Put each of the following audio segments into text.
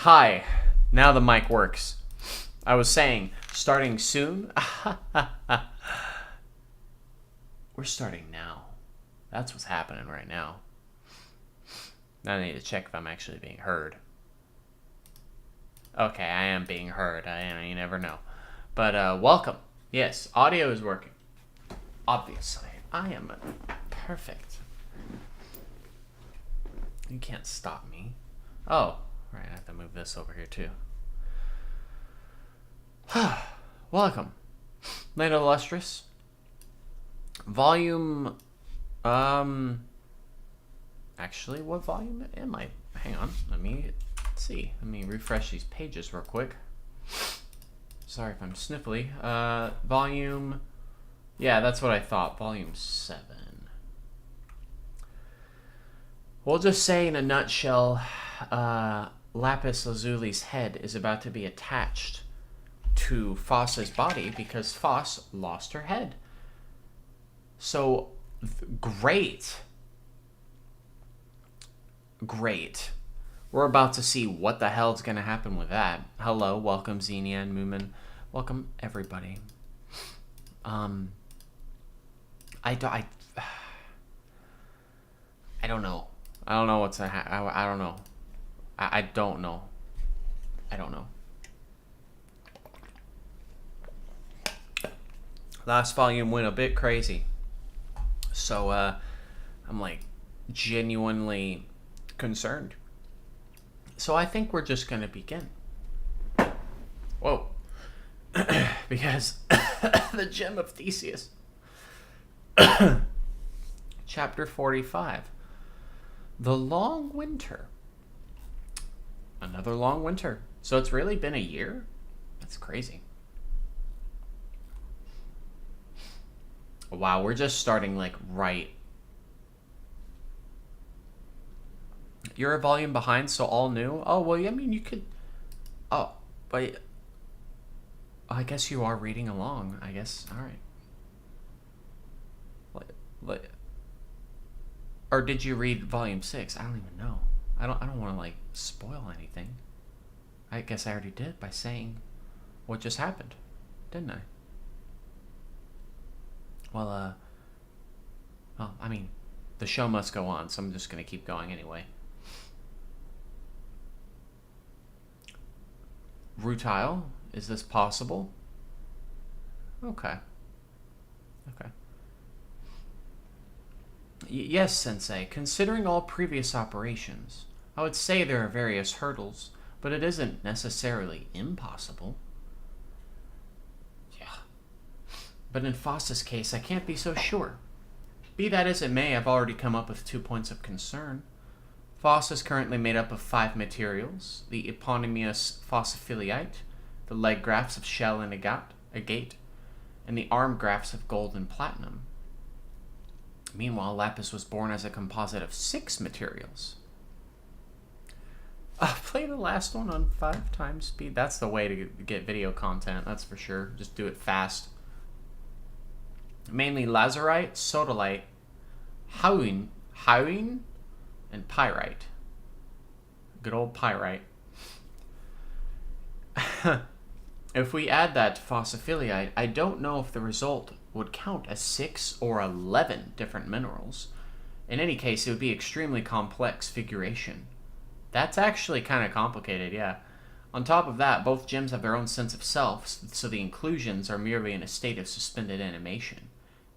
Hi, now the mic works. I was saying, starting soon? We're starting now. That's what's happening right now. Now I need to check if I'm actually being heard. Okay, I am being heard. I am, you never know. But welcome. Yes, audio is working. Obviously. I am perfect. You can't stop me. Oh, right, I have to move this over here too. Welcome. Land of the Lustrous. Volume, actually, what volume am I? Hang on, let me see. Let me refresh these pages real quick. Sorry if I'm sniffly. Volume, yeah, that's what I thought. Volume 7. We'll just say in a nutshell, Lapis Lazuli's head is about to be attached to Foss's body because Foss lost her head. So, great. Great. We're about to see what the hell's going to happen with that. Hello, welcome Xenia and Moomin. Welcome everybody. I don't know. I don't know what's I don't know. I don't know. I don't know. Last volume went a bit crazy. So, I'm like genuinely concerned. So I think we're just going to begin. Whoa. Because the Gem of Theseus. Chapter 45. The Long Winter. Another long winter. So it's really been a year? That's crazy. Wow, we're just starting like right. You're a volume behind, so all new? Oh, well, I mean, you could... Oh, but... I guess you are reading along, I guess. All right. Or did you read volume 6? I don't even know. I don't want to, like, spoil anything. I guess I already did by saying what just happened, didn't I? Well, I mean, the show must go on, so I'm just going to keep going anyway. Rutile, is this possible? Okay. Okay. Yes, Sensei. Considering all previous operations, I would say there are various hurdles, but it isn't necessarily impossible. Yeah. But in Foss's case, I can't be so sure. Be that as it may, I've already come up with 2 points of concern. Foss is currently made up of 5 materials: the eponymous Phosphophyllite, the leg grafts of shell and agate, and the arm grafts of gold and platinum. Meanwhile, Lapis was born as a composite of 6 materials. Play the last one on 5 times speed. That's the way to get video content, that's for sure. Just do it fast. Mainly lazurite, sodalite, howine, and pyrite. Good old pyrite. If we add that to Phosphophyllite, I don't know if the result would count as 6 or 11 different minerals. In any case, it would be extremely complex figuration. That's actually kind of complicated, yeah. On top of that, both gems have their own sense of self, so the inclusions are merely in a state of suspended animation.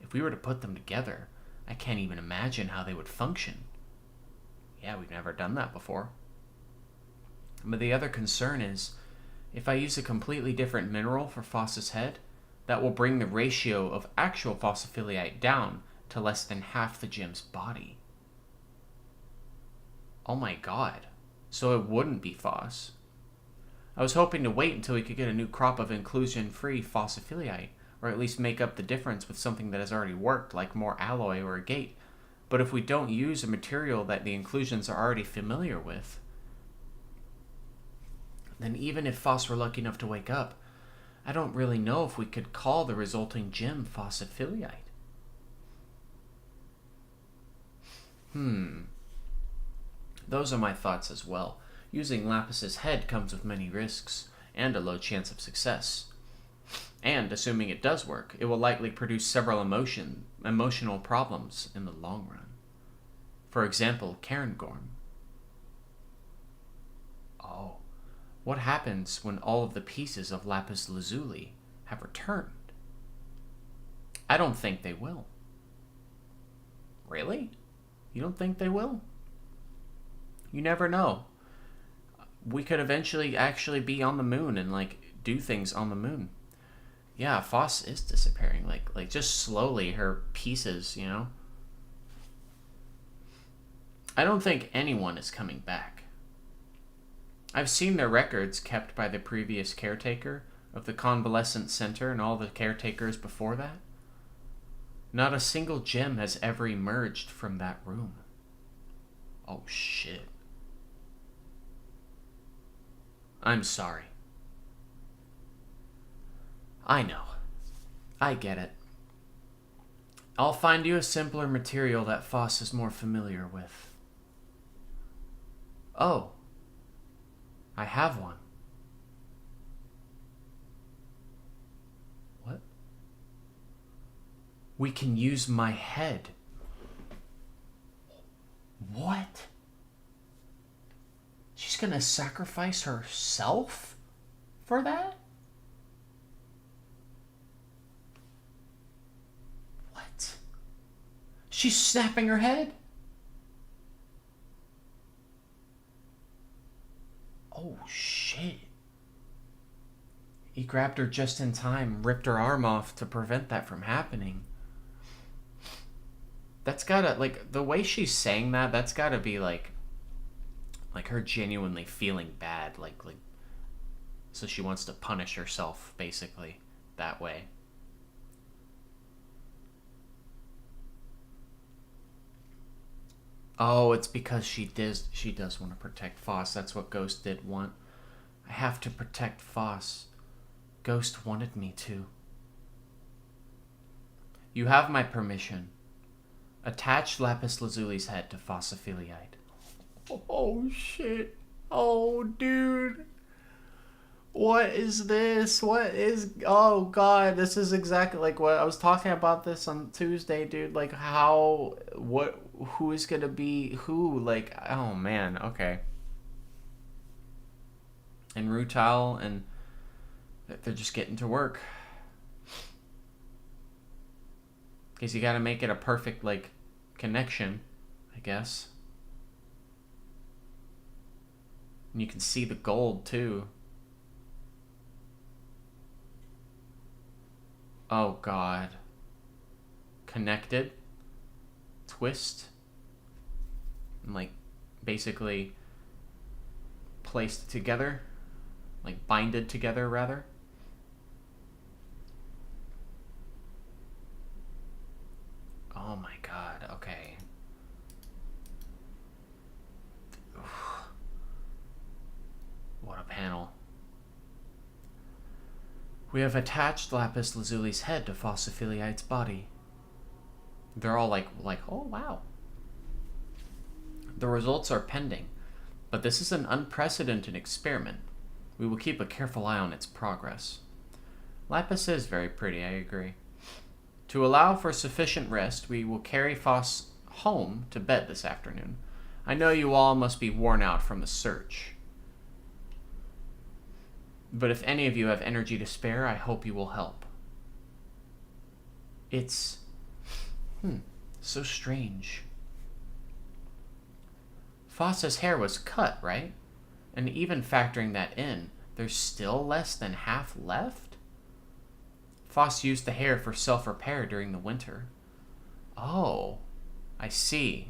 If we were to put them together, I can't even imagine how they would function. Yeah, we've never done that before. But the other concern is, if I use a completely different mineral for Foss's head, that will bring the ratio of actual Phosphophyllite down to less than half the gem's body. Oh my god. So it wouldn't be Foss. I was hoping to wait until we could get a new crop of inclusion-free Phosphophyllite, or at least make up the difference with something that has already worked, like more alloy or agate. But if we don't use a material that the inclusions are already familiar with, then even if Foss were lucky enough to wake up, I don't really know if we could call the resulting gem Phosphophyllite. Those are my thoughts as well. Using Lapis's head comes with many risks and a low chance of success. And, assuming it does work, it will likely produce several emotional problems in the long run. For example, Cairngorm. Oh, what happens when all of the pieces of Lapis Lazuli have returned? I don't think they will. Really? You don't think they will? You never know. We could eventually actually be on the moon and, do things on the moon. Yeah, Phos is disappearing. Like just slowly, her pieces, I don't think anyone is coming back. I've seen their records kept by the previous caretaker of the convalescent center and all the caretakers before that. Not a single gem has ever emerged from that room. Oh, shit. I'm sorry. I know. I get it. I'll find you a simpler material that Phos is more familiar with. Oh. I have one. What? We can use my head. What? She's gonna sacrifice herself for that? What? She's snapping her head? Oh, shit. He grabbed her just in time, ripped her arm off to prevent that from happening. That's gotta, the way she's saying that's gotta be, her genuinely feeling bad, so she wants to punish herself, basically, that way. Oh, it's because she does want to protect Phos. That's what Ghost did want. I have to protect Phos. Ghost wanted me to. You have my permission. Attach Lapis Lazuli's head to Phosphophyllite. Oh, shit. Oh, dude. What is this? Oh, God. This is exactly like what I was talking about this on Tuesday, dude. Who is going to be who? Oh, man. Okay. And Rutal, and they're just getting to work. Because you got to make it a perfect, connection, I guess. And you can see the gold, too. Oh, God. Connected. Twist. And, basically placed together. Binded together, rather. Oh, my God. Okay. What a panel. We have attached Lapis Lazuli's head to Phosphophyllite's body. They're all oh, wow. The results are pending, but this is an unprecedented experiment. We will keep a careful eye on its progress. Lapis is very pretty, I agree. To allow for sufficient rest, we will carry Phos home to bed this afternoon. I know you all must be worn out from the search. But if any of you have energy to spare, I hope you will help. It's... so strange. Phos's hair was cut, right? And even factoring that in, there's still less than half left? Phos used the hair for self-repair during the winter. Oh, I see.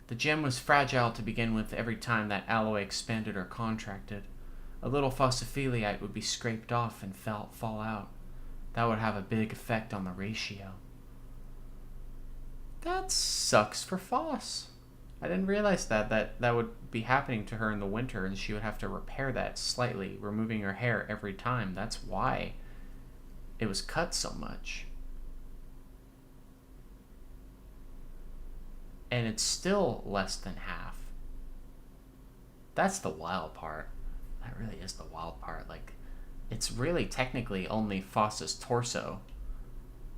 The gem was fragile to begin with every time that alloy expanded or contracted. A little Phosphophyllite would be scraped off and fall out. That would have a big effect on the ratio. That sucks for Phos. I didn't realize that would be happening to her in the winter, and she would have to repair that slightly, removing her hair every time. That's why it was cut so much. And it's still less than half. That's the wild part. That really is the wild part. Like, it's really technically only Phos's torso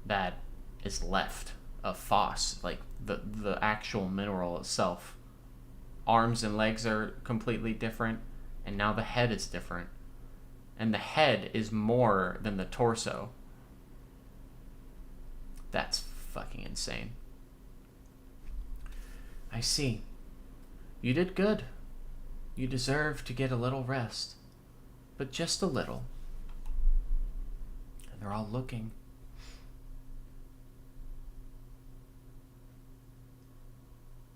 that is left of Phos. Like, the actual mineral itself. Arms and legs are completely different, and now the head is different. And the head is more than the torso. That's fucking insane. I see. You did good. You deserve to get a little rest. But just a little. And they're all looking.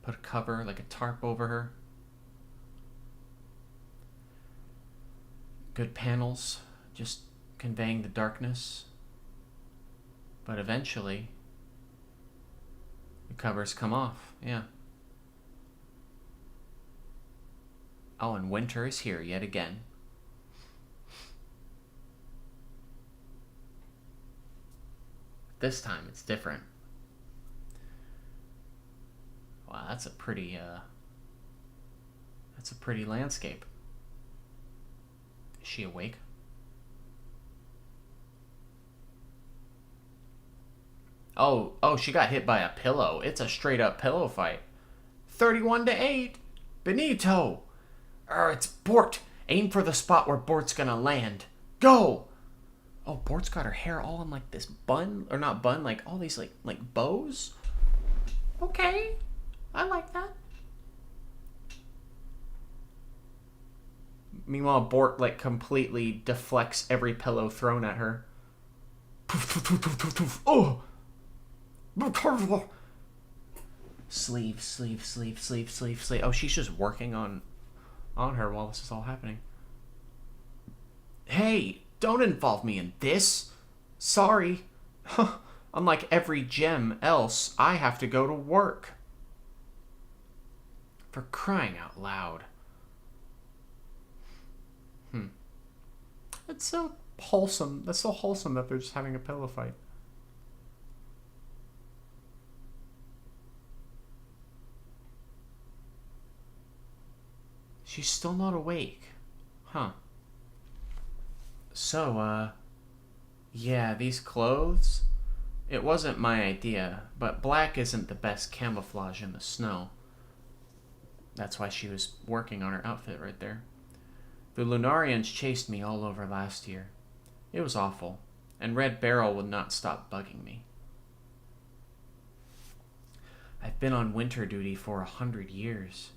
Put a cover, like a tarp, over her. Good panels, just conveying the darkness. But eventually, the covers come off, yeah. Oh, and winter is here yet again. This time it's different. Wow, that's a pretty landscape. Is she awake? Oh, she got hit by a pillow. It's a straight up pillow fight. 31-8. Benito. It's Bort. Aim for the spot where Bort's gonna land. Go! Oh, Bort's got her hair all in like this bun, or not bun, like all these like bows. Okay, I like that. Meanwhile, Bort like completely deflects every pillow thrown at her. Oh! Sleeve. Oh, she's just working on her while this is all happening. Hey, don't involve me in this. Sorry. Unlike every gem else, I have to go to work. For crying out loud. It's so wholesome. That's so wholesome that they're just having a pillow fight. She's still not awake. Huh. So, yeah, these clothes, it wasn't my idea, but black isn't the best camouflage in the snow. That's why she was working on her outfit right there. The Lunarians chased me all over last year. It was awful, and Red Barrel would not stop bugging me. I've been on winter duty for 100 years.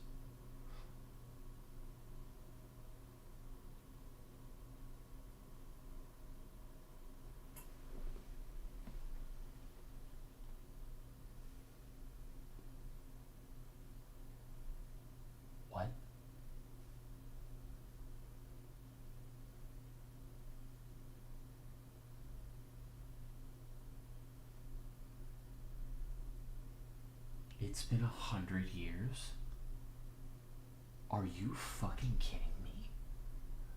It's been 100 years? Are you fucking kidding me?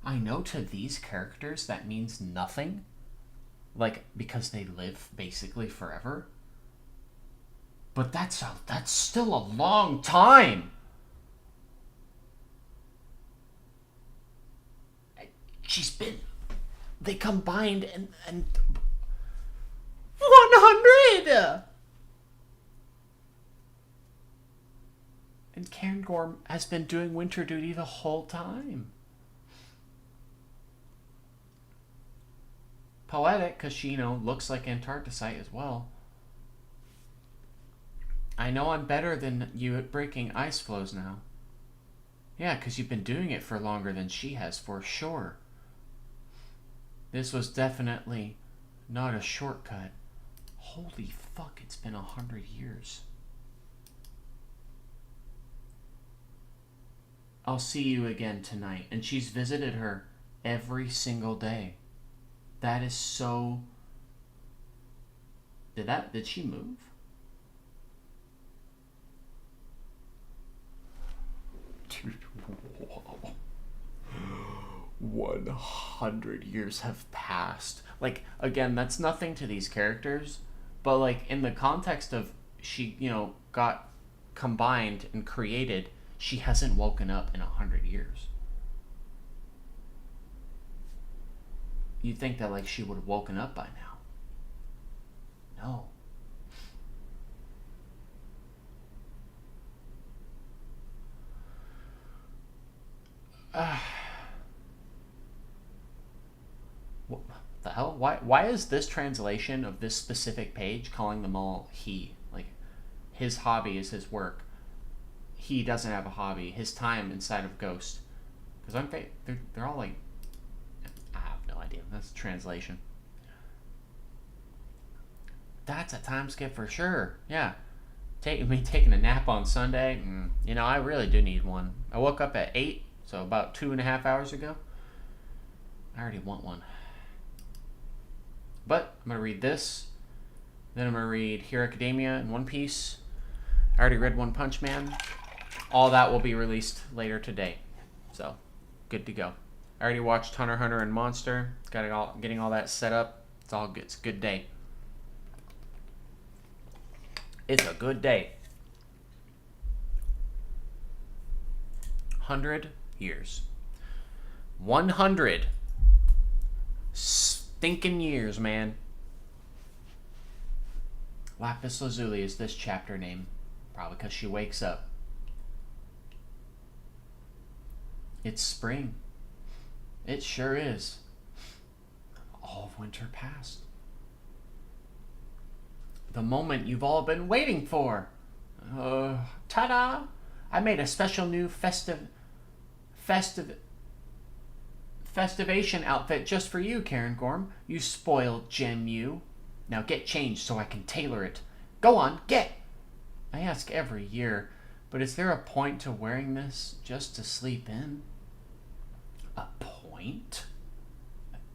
I know to these characters that means nothing. Like, because they live basically forever. But that's still a long time! They combined and 100! And Cairngorm has been doing winter duty the whole time. Poetic, because she, looks like Antarcticite as well. I know I'm better than you at breaking ice floes now. Yeah, because you've been doing it for longer than she has, for sure. This was definitely not a shortcut. Holy fuck, it's been 100 years. I'll see you again tonight. And she's visited her every single day. That is so... Did she move? Dude, whoa. 100 years have passed. Like, again, that's nothing to these characters. But, like, in the context of she, got combined and created She hasn't woken up in 100 years. You'd think that, like, she would have woken up by now. No. What the hell? Why is this translation of this specific page calling them all he? Like, his hobby is his work. He doesn't have a hobby. His time inside of Ghost. Because they're all like, I have no idea. That's a translation. That's a time skip for sure. Yeah. Me taking a nap on Sunday. You know, I really do need one. I woke up at 8, so about 2.5 hours ago. I already want one. But I'm going to read this. Then I'm going to read Hero Academia in One Piece. I already read One Punch Man. All that will be released later today. So, good to go. I already watched Hunter x Hunter and Monster. Getting all that set up. It's all good. It's a good day. It's a good day. 100 years. 100 stinking years, man. Lapis Lazuli is this chapter name. Probably because she wakes up. It's spring. It sure is. All of winter passed. The moment you've all been waiting for. Ta-da! I made a special new festivation outfit just for you, Karen Gorm. You spoiled gem, you. Now get changed so I can tailor it. Go on, get! I ask every year, but is there a point to wearing this just to sleep in? A point?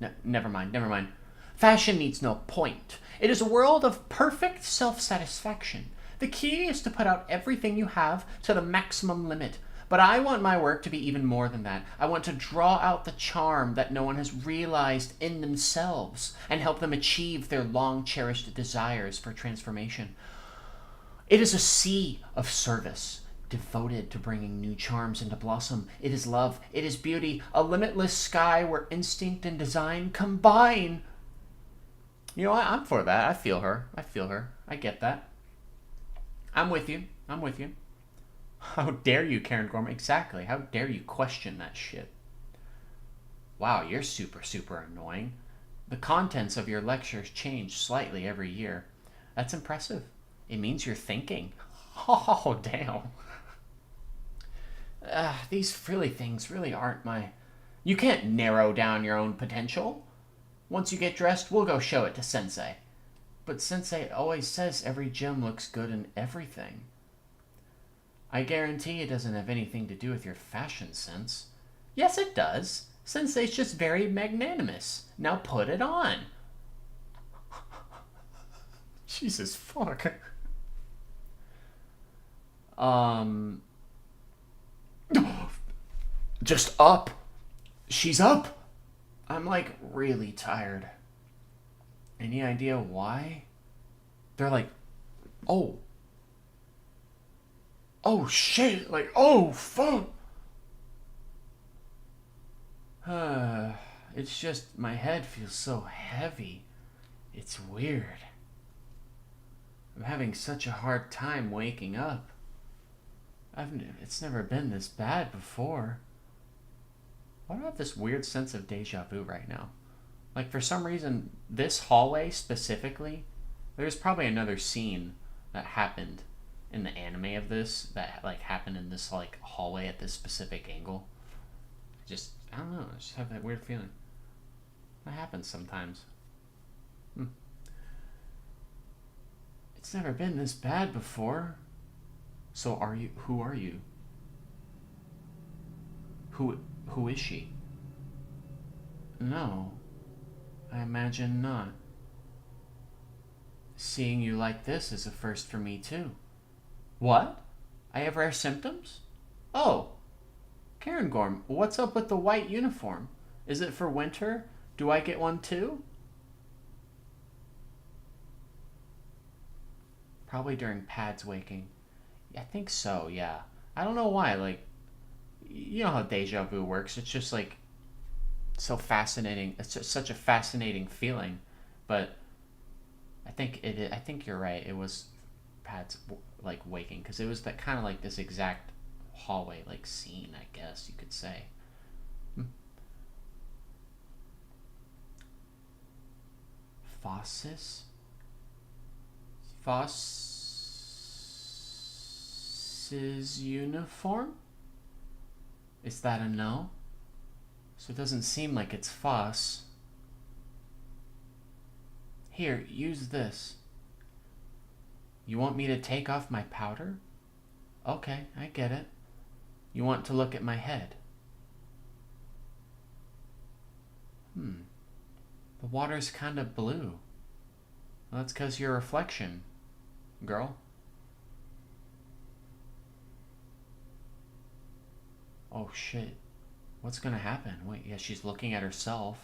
No, never mind. Fashion needs no point. It is a world of perfect self-satisfaction. The key is to put out everything you have to the maximum limit. But I want my work to be even more than that. I want to draw out the charm that no one has realized in themselves and help them achieve their long-cherished desires for transformation. It is a sea of service, devoted to bringing new charms into blossom. It is love. It is beauty. A limitless sky where instinct and design combine. You know what? I'm for that. I feel her. I get that. I'm with you. How dare you, Karen Gorman? Exactly. How dare you question that shit? Wow, you're super, super annoying. The contents of your lectures change slightly every year. That's impressive. It means you're thinking. Oh, damn. These frilly things really aren't my... You can't narrow down your own potential. Once you get dressed, we'll go show it to Sensei. But Sensei always says every gem looks good in everything. I guarantee it doesn't have anything to do with your fashion sense. Yes, it does. Sensei's just very magnanimous. Now put it on. Jesus fuck. Just up. She's up. I'm like really tired. Any idea why? They're like, oh shit, like, oh fuck. It's just my head feels so heavy. It's weird. I'm having such a hard time waking up. It's never been this bad before. Why do I have this weird sense of deja vu right now? Like, for some reason, this hallway specifically, there's probably another scene that happened in the anime of this that, like, happened in this, like, hallway at this specific angle. I don't know, I just have that weird feeling. That happens sometimes. It's never been this bad before. So who are you? Who is she? No, I imagine not. Seeing you like this is a first for me too. What? I have rare symptoms? Oh, Karen Gorm, what's up with the white uniform? Is it for winter? Do I get one too? Probably during Pad's waking. I think so, yeah. I don't know why. Like, you know how deja vu works. It's just like so fascinating. It's just such a fascinating feeling. But I think you're right. It was Pat's like waking because it was that kind of like this exact hallway like scene. I guess you could say. Phosphis? Phos's uniform? Is that a no? So it doesn't seem like it's Phos. Here, use this. You want me to take off my powder? Okay, I get it. You want to look at my head? The water's kind of blue. Well, that's because your reflection, girl. Oh shit. What's gonna happen? Wait, yeah, she's looking at herself.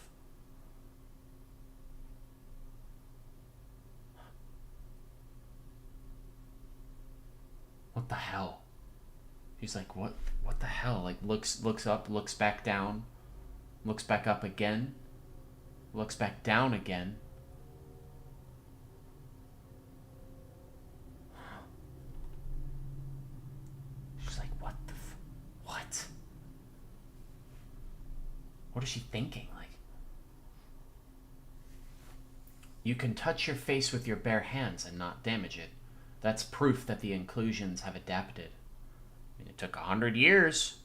What the hell? She's like, what the hell? Like looks up, looks back down, looks back up again, looks back down again. She's like, what the what? What is she thinking? Like, you can touch your face with your bare hands and not damage it. That's proof that the inclusions have adapted. I mean, it took 100 years.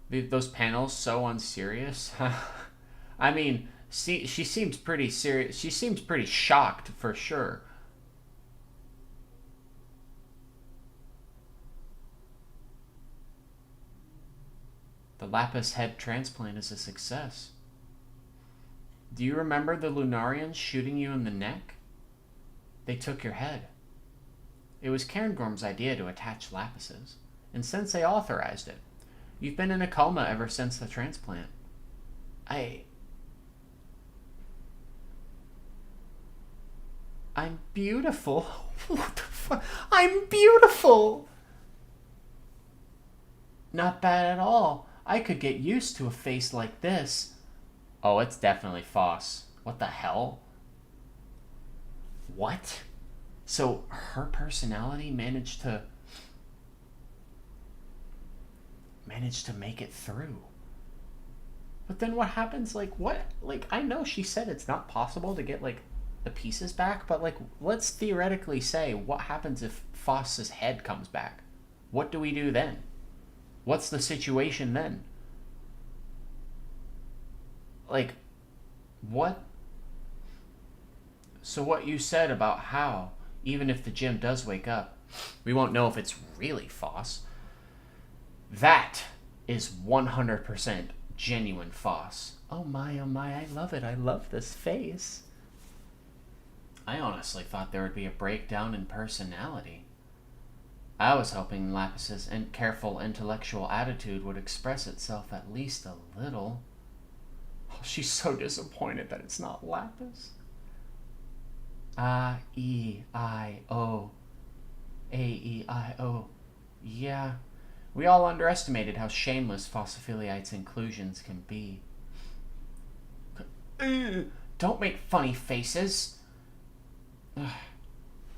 Those panels so unserious. I mean, see, she seems pretty serious. She seems pretty shocked for sure. The Lapis head transplant is a success. Do you remember the Lunarians shooting you in the neck? They took your head. It was Cairngorm's idea to attach Lapises, and Sensei authorized it. You've been in a coma ever since the transplant. I'm beautiful. What the fuck? I'm beautiful! Not bad at all. I could get used to a face like this. Oh, it's definitely Phos. What the hell? What? So her personality managed to make it through. But then what happens? Like, what? Like, I know she said it's not possible to get, like, the pieces back, but, like, let's theoretically say what happens if Phos's head comes back? What do we do then? What's the situation then? Like, what? So what you said about how, even if the gym does wake up, we won't know if it's really Phos. That is 100% genuine Phos. Oh my, I love it. I love this face. I honestly thought there would be a breakdown in personality. I was hoping Lapis's careful intellectual attitude would express itself at least a little. Oh, she's so disappointed that it's not Lapis. A-E-I-O. A-E-I-O. Yeah. We all underestimated how shameless Phosphophyllite's inclusions can be. Don't make funny faces.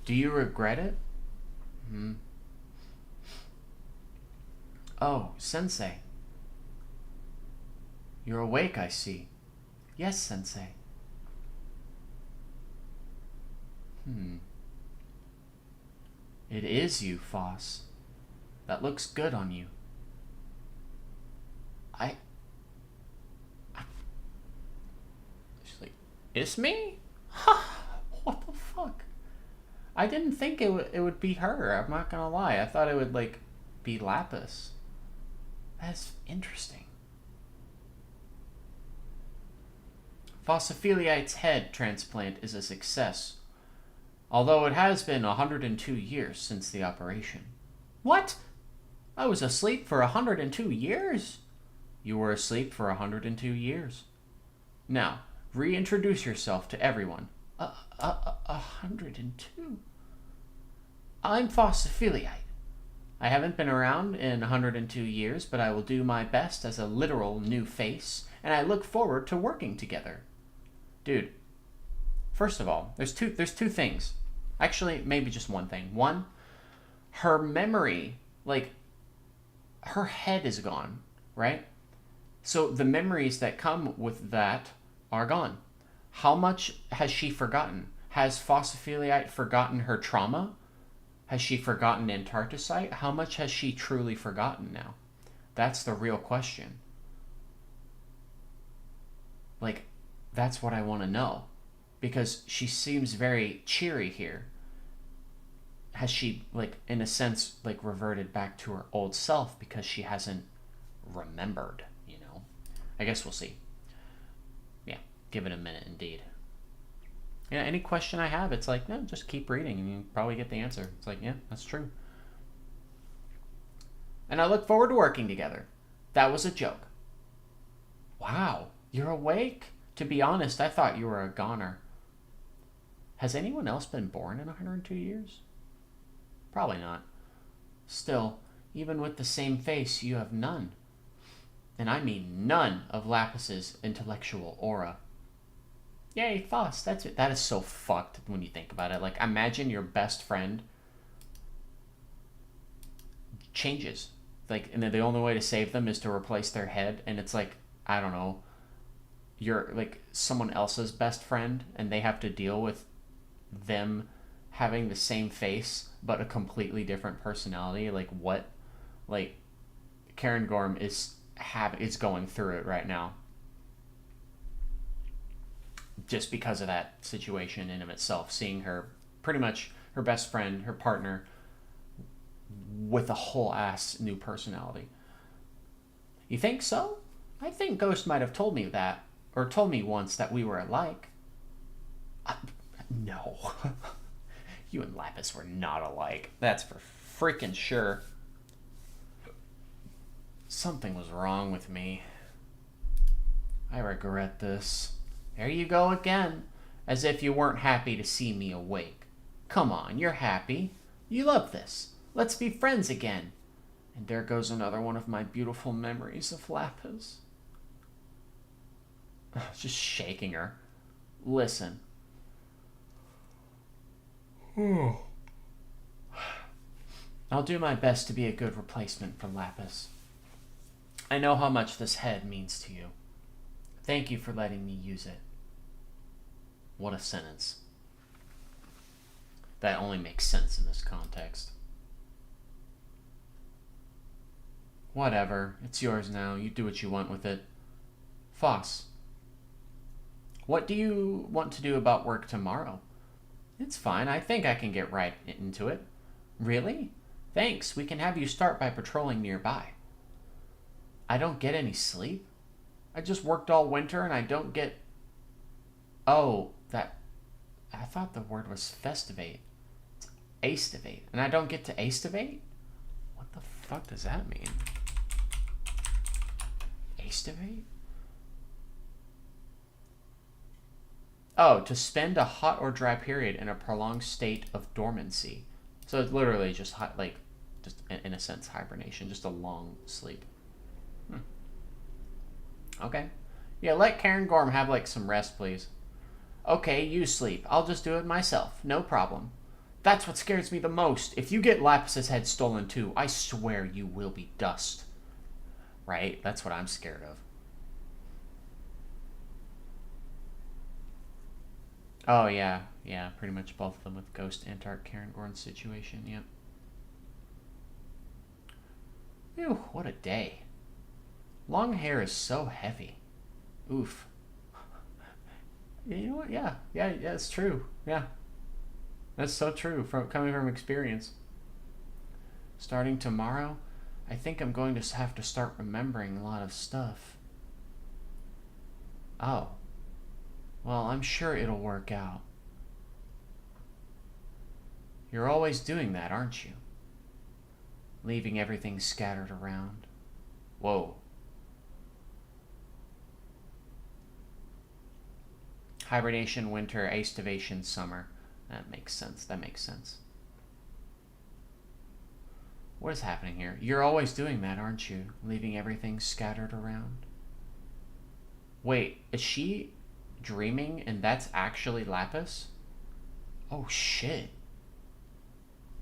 Do you regret it? Oh, Sensei. You're awake, I see. Yes, Sensei. It is you, Phos. That looks good on you. She's like, it's me? What the fuck? I didn't think it would be her. I'm not gonna lie. I thought it would, like, be Lapis. That's interesting. Phosphophyllite's head transplant is a success, although it has been 102 years since the operation. What? I was asleep for 102 years? You were asleep for 102 years. Now, reintroduce yourself to everyone. 102? I'm Phosphophyllite. I haven't been around in 102 years, but I will do my best as a literal new face, and I look forward to working together. Dude, first of all, there's two things. Actually, maybe just one thing. One, her memory, like, her head is gone, right? So the memories that come with that are gone. How much has she forgotten? Has Phosphophyllite forgotten her trauma? Has she forgotten Antarcticite? How much has she truly forgotten now? That's the real question. Like, that's what I want to know. Because she seems very cheery here. Has she, like, in a sense, like, reverted back to her old self because she hasn't remembered, you know? I guess we'll see. Yeah, give it a minute indeed. Yeah, any question I have, it's like, no, just keep reading and you probably get the answer. It's like, yeah, that's true. And I look forward to working together. That was a joke. Wow, you're awake? To be honest, I thought you were a goner. Has anyone else been born in 102 years? Probably not. Still, even with the same face, you have none. And I mean none of Lapis's intellectual aura. Yay, Foss, that's it. That is so fucked when you think about it. Like, imagine your best friend changes. Like, and the only way to save them is to replace their head, and it's like, I don't know, you're like someone else's best friend, and they have to deal with them having the same face but a completely different personality. Like, what? Like, Karen Gorm is going through it right now, just because of that situation in of itself. Seeing her, pretty much her best friend, her partner, with a whole ass new personality. You think so? I think Ghost might have told me that, or told me once that we were alike. No. You and Lapis were not alike. That's for freaking sure. Something was wrong with me. I regret this. There you go again. As if you weren't happy to see me awake. Come on, you're happy. You love this. Let's be friends again. And there goes another one of my beautiful memories of Lapis. Just shaking her. Listen. I'll do my best to be a good replacement for Lapis. I know how much this head means to you. Thank you for letting me use it. What a sentence. That only makes sense in this context. Whatever. It's yours now. You do what you want with it. Foss. What do you want to do about work tomorrow? It's fine. I think I can get right into it. Really? Thanks. We can have you start by patrolling nearby. I don't get any sleep. I just worked all winter and I don't get... Oh, that... I thought the word was festivate. It's aestivate. And I don't get to aestivate? What the fuck does that mean? Aestivate? Oh, to spend a hot or dry period in a prolonged state of dormancy. So it's literally just, like, just in a sense, hibernation. Just a long sleep. Okay. Yeah, let Karen Gorm have, like, some rest, please. Okay, you sleep. I'll just do it myself. No problem. That's what scares me the most. If you get Lapis's head stolen, too, I swear you will be dust. Right? That's what I'm scared of. Oh, yeah. Yeah, pretty much both of them with Ghost and Karen Gorm's situation, yep. Ew, what a day. Long hair is so heavy. Oof. You know what? Yeah, it's true. Yeah. That's so true, coming from experience. Starting tomorrow, I think I'm going to have to start remembering a lot of stuff. Oh. Well, I'm sure it'll work out. You're always doing that, aren't you? Leaving everything scattered around. Whoa. Hibernation, winter, aestivation, summer. That makes sense. What is happening here? You're always doing that, aren't you? Leaving everything scattered around. Wait, is she dreaming and that's actually Lapis? Oh shit.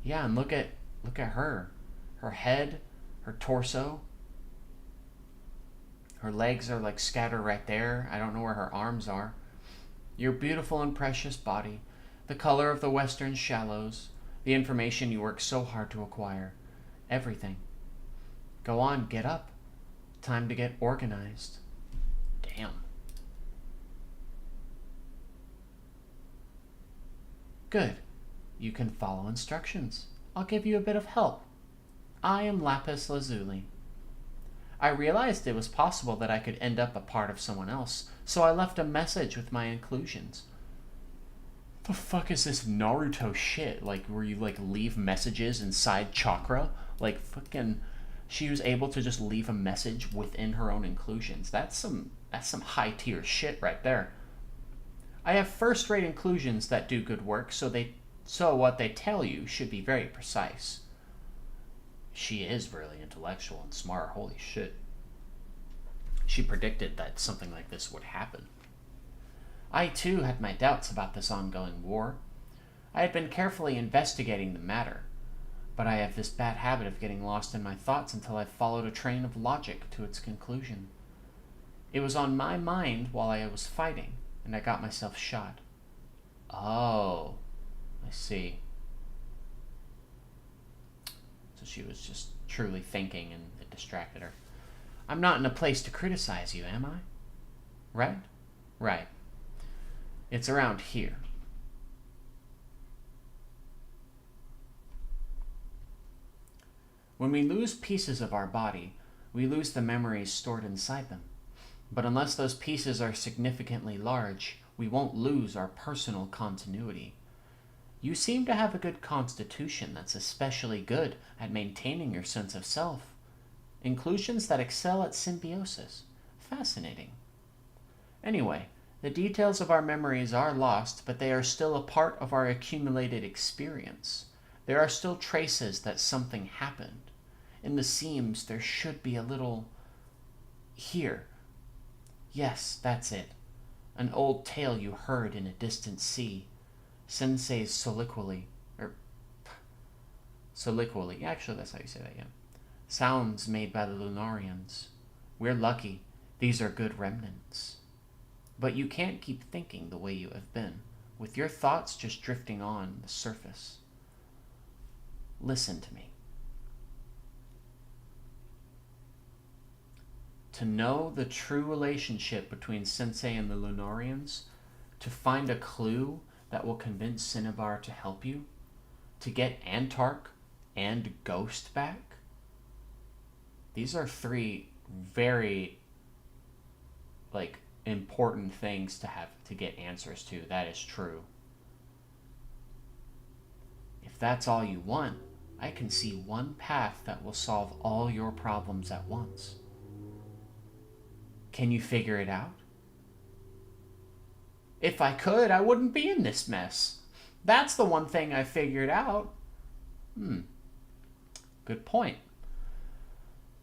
Yeah, and look at her. Her head, her torso. Her legs are like scattered right there. I don't know where her arms are. Your beautiful and precious body, the color of the western shallows, the information you work so hard to acquire. Everything. Go on, get up. Time to get organized. Damn. Good. You can follow instructions. I'll give you a bit of help. I am Lapis Lazuli. I realized it was possible that I could end up a part of someone else, so I left a message with my inclusions. The fuck is this Naruto shit? Like, where you, like, leave messages inside chakra? Like, fucking... She was able to just leave a message within her own inclusions. That's some high-tier shit right there. I have first-rate inclusions that do good work, so what they tell you should be very precise. She is really intellectual and smart. Holy shit. She predicted that something like this would happen. I, too, had my doubts about this ongoing war. I had been carefully investigating the matter, but I have this bad habit of getting lost in my thoughts until I've followed a train of logic to its conclusion. It was on my mind while I was fighting, and I got myself shot. Oh, I see. So she was just truly thinking and it distracted her. I'm not in a place to criticize you, am I? Right? Right. It's around here. When we lose pieces of our body, we lose the memories stored inside them. But unless those pieces are significantly large, we won't lose our personal continuity. You seem to have a good constitution that's especially good at maintaining your sense of self. Inclusions that excel at symbiosis. Fascinating. Anyway, the details of our memories are lost, but they are still a part of our accumulated experience. There are still traces that something happened. In the seams, there should be a little... Here. Yes, that's it. An old tale you heard in a distant sea. Sensei's soliloquy. Soliloquy. Actually, that's how you say that, yeah. Sounds made by the Lunarians. We're lucky. These are good remnants. But you can't keep thinking the way you have been, with your thoughts just drifting on the surface. Listen to me. To know the true relationship between Sensei and the Lunarians, to find a clue that will convince Cinnabar to help you, to get Antark and Ghost back, these are three very, important things to have to get answers to. That is true. If that's all you want, I can see one path that will solve all your problems at once. Can you figure it out? If I could, I wouldn't be in this mess. That's the one thing I figured out. Good point.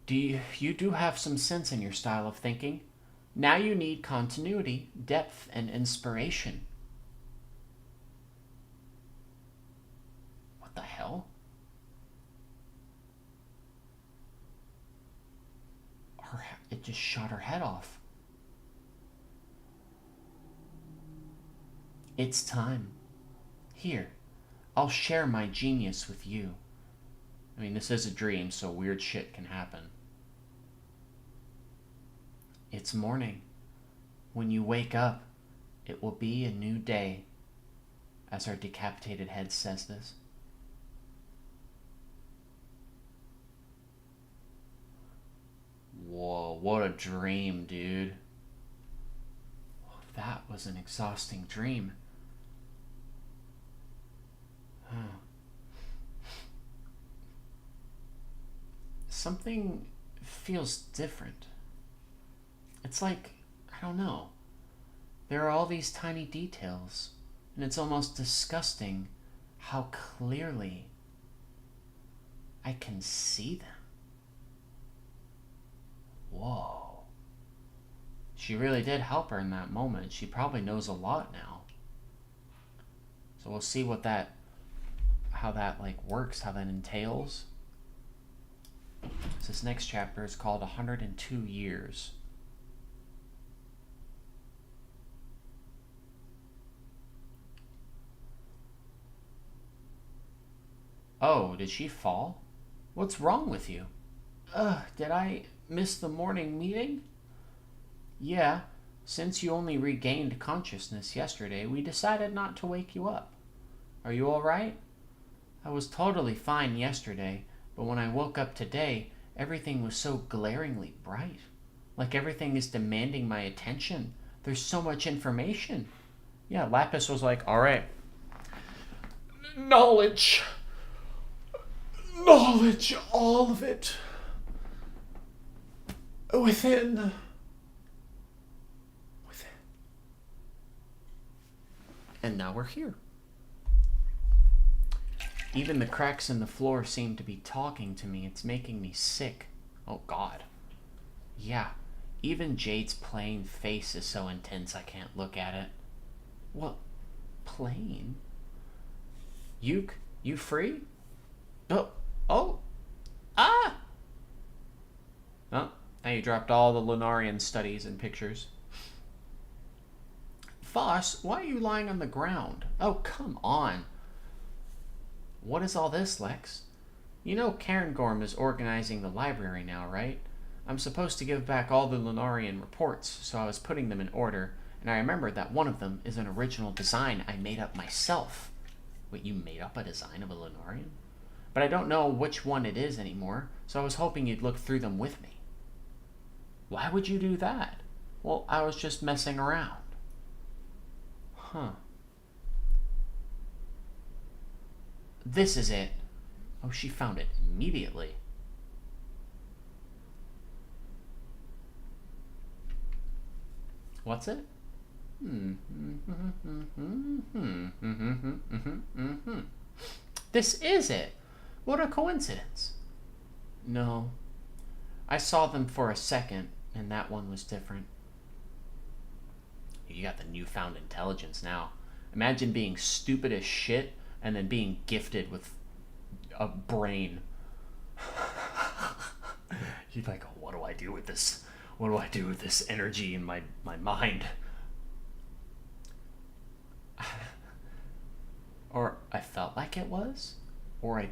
You do have some sense in your style of thinking. Now you need continuity, depth, and inspiration. What the hell? It just shot her head off. It's time. Here, I'll share my genius with you. I mean, this is a dream, so weird shit can happen. It's morning. When you wake up, it will be a new day, as her decapitated head says this. Whoa, what a dream, dude. That was an exhausting dream. Something feels different. It's like, I don't know. There are all these tiny details, and it's almost disgusting how clearly I can see them. Whoa. She really did help her in that moment. She probably knows a lot now. So we'll see what that, how that like works, how that entails. So this next chapter is called 102 Years. Oh, did she fall? What's wrong with you? Did I miss the morning meeting? Yeah, since you only regained consciousness yesterday, we decided not to wake you up. Are you alright? I was totally fine yesterday, but when I woke up today, everything was so glaringly bright. Like everything is demanding my attention. There's so much information. Yeah, Lapis was like, alright. Knowledge. Knowledge, all of it. Within. And now we're here. Even the cracks in the floor seem to be talking to me. It's making me sick. Oh, God. Yeah. Even Jade's plain face is so intense I can't look at it. What? Plain? You free? Oh. Oh. Ah! Oh, now you dropped all the Lunarian studies and pictures. Phos, why are you lying on the ground? Oh, come on. What is all this, Lex? You know Cairngorm is organizing the library now, right? I'm supposed to give back all the Lunarian reports, so I was putting them in order, and I remembered that one of them is an original design I made up myself. Wait, you made up a design of a Lunarian? But I don't know which one it is anymore, so I was hoping you'd look through them with me. Why would you do that? Well, I was just messing around. Huh. This is it. Oh, she found it immediately. What's it? This is it. What a coincidence. No. I saw them for a second, and that one was different. You got the newfound intelligence now. Imagine being stupid as shit and then being gifted with a brain. You're like, oh, what do I do with this? What do I do with this energy in my mind? Or I felt like it was, or I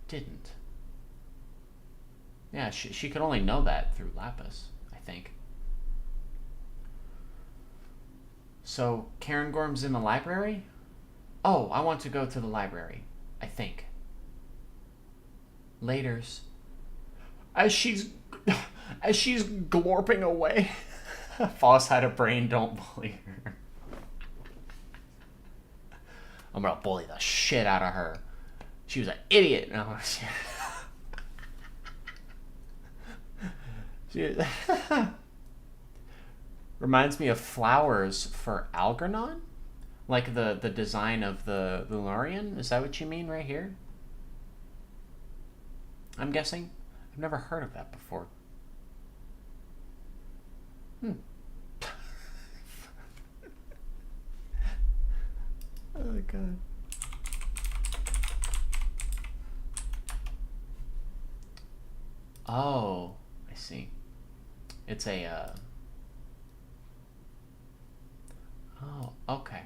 didn't. Yeah, she could only know that through Lapis, I think. So, Cairngorm's in the library? Oh, I want to go to the library, I think. Laters. As she's glorping away. Foss had a brain, don't bully her. I'm gonna bully the shit out of her. She was an idiot. No, she reminds me of flowers for Algernon? Like the design of the Lunarian? Is that what you mean right here? I'm guessing? I've never heard of that before. Oh, God. Oh, I see. It's a, Oh, okay.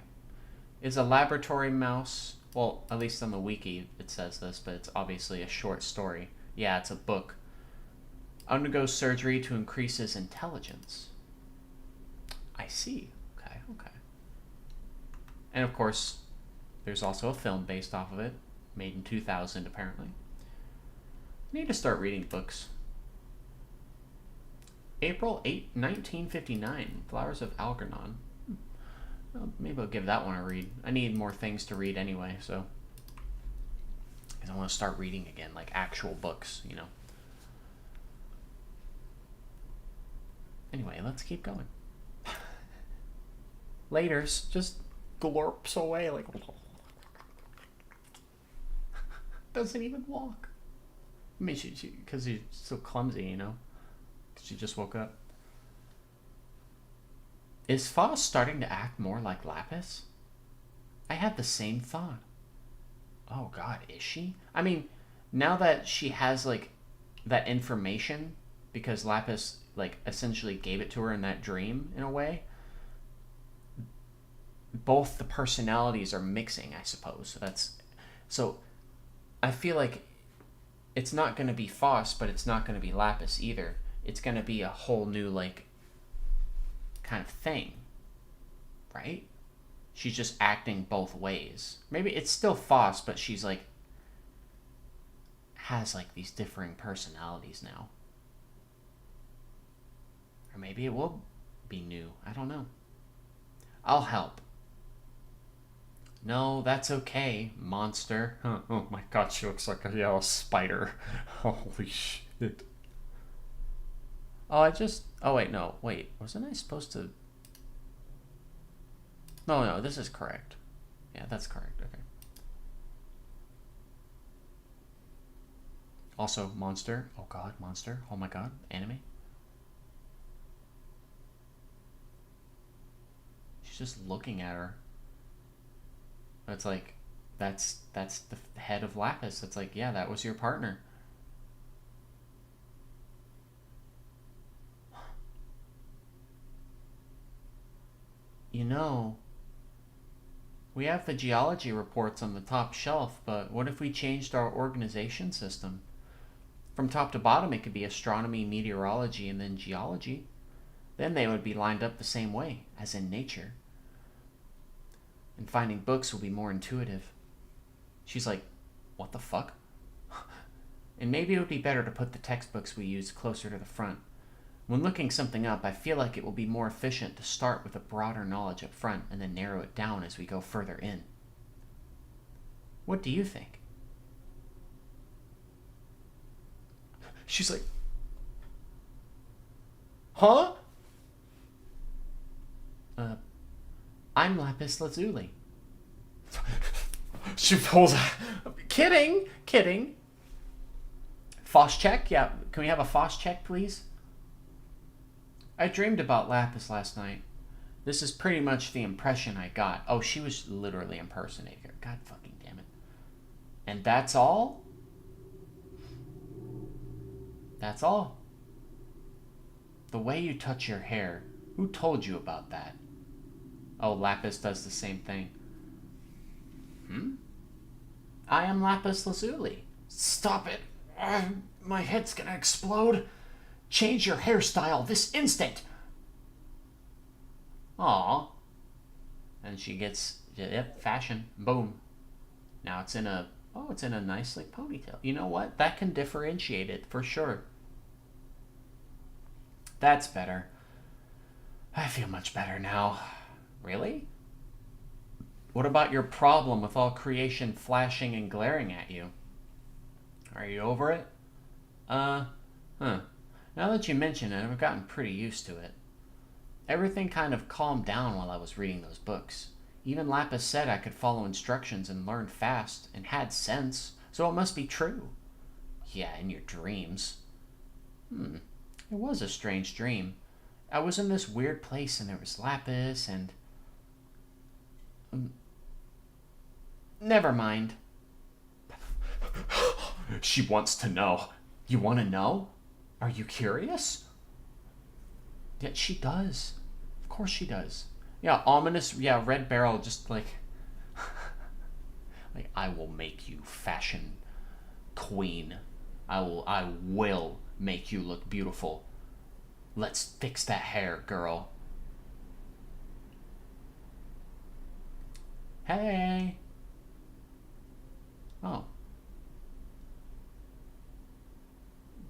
Is a laboratory mouse... Well, at least on the wiki it says this, but it's obviously a short story. Yeah, it's a book. Undergoes surgery to increase his intelligence. I see. Okay, okay. And of course, there's also a film based off of it, made in 2000 apparently. I need to start reading books. April 8, 1959, Flowers of Algernon. Well, maybe I'll give that one a read. I need more things to read anyway, so. Because I want to start reading again, like actual books, you know. Anyway, let's keep going. Laters, just glorps away like... Doesn't even walk. I mean, because she's so clumsy, you know? She just woke up. Is Phos starting to act more like Lapis? I had the same thought. Oh god, is she? I mean, now that she has, like, that information, because Lapis, like, essentially gave it to her in that dream, in a way, both the personalities are mixing, I suppose. So I feel like it's not going to be Phos, but it's not going to be Lapis either. It's going to be a whole new, like, kind of thing, right? She's just acting both ways. Maybe it's still Phos, but she's like has like these differing personalities now. Or maybe it will be new. I don't know. I'll help. No, that's okay, monster. Oh my god, she looks like a yellow spider. Holy shit. Oh wait, no. Wait, wasn't I supposed to... No, this is correct. Yeah, that's correct. Okay. Also, monster. Oh god, monster. Oh my god, anime. She's just looking at her. It's like, that's the head of Lapis. It's like, yeah, that was your partner. You know, we have the geology reports on the top shelf, but what if we changed our organization system? From top to bottom, it could be astronomy, meteorology, and then geology. Then they would be lined up the same way, as in nature. And finding books will be more intuitive. She's like, what the fuck? And maybe it would be better to put the textbooks we use closer to the front. When looking something up, I feel like it will be more efficient to start with a broader knowledge up front and then narrow it down as we go further in. What do you think? She's like, huh? I'm Lapis Lazuli. She pulls out. Kidding. Phos check? Yeah, can we have a Phos check, please? I dreamed about Lapis last night. This is pretty much the impression I got. Oh, she was literally impersonating her. God fucking damn it. And that's all? That's all. The way you touch your hair. Who told you about that? Oh, Lapis does the same thing. I am Lapis Lazuli. Stop it. My head's gonna explode. Change your hairstyle this instant. Aw. And she gets, yep, fashion. Boom. Now it's in a nice, like, ponytail. You know what? That can differentiate it for sure. That's better. I feel much better now. Really? What about your problem with all creation flashing and glaring at you? Are you over it? Now that you mention it, I've gotten pretty used to it. Everything kind of calmed down while I was reading those books. Even Lapis said I could follow instructions and learn fast, and had sense, so it must be true. Yeah, in your dreams. It was a strange dream. I was in this weird place and there was Lapis and... Never mind. She wants to know. You want to know? Are you curious? Yeah, she does. Of course she does. Yeah, ominous, yeah, red barrel, just like... like, I will make you fashion queen. I will make you look beautiful. Let's fix that hair, girl. Hey. Oh.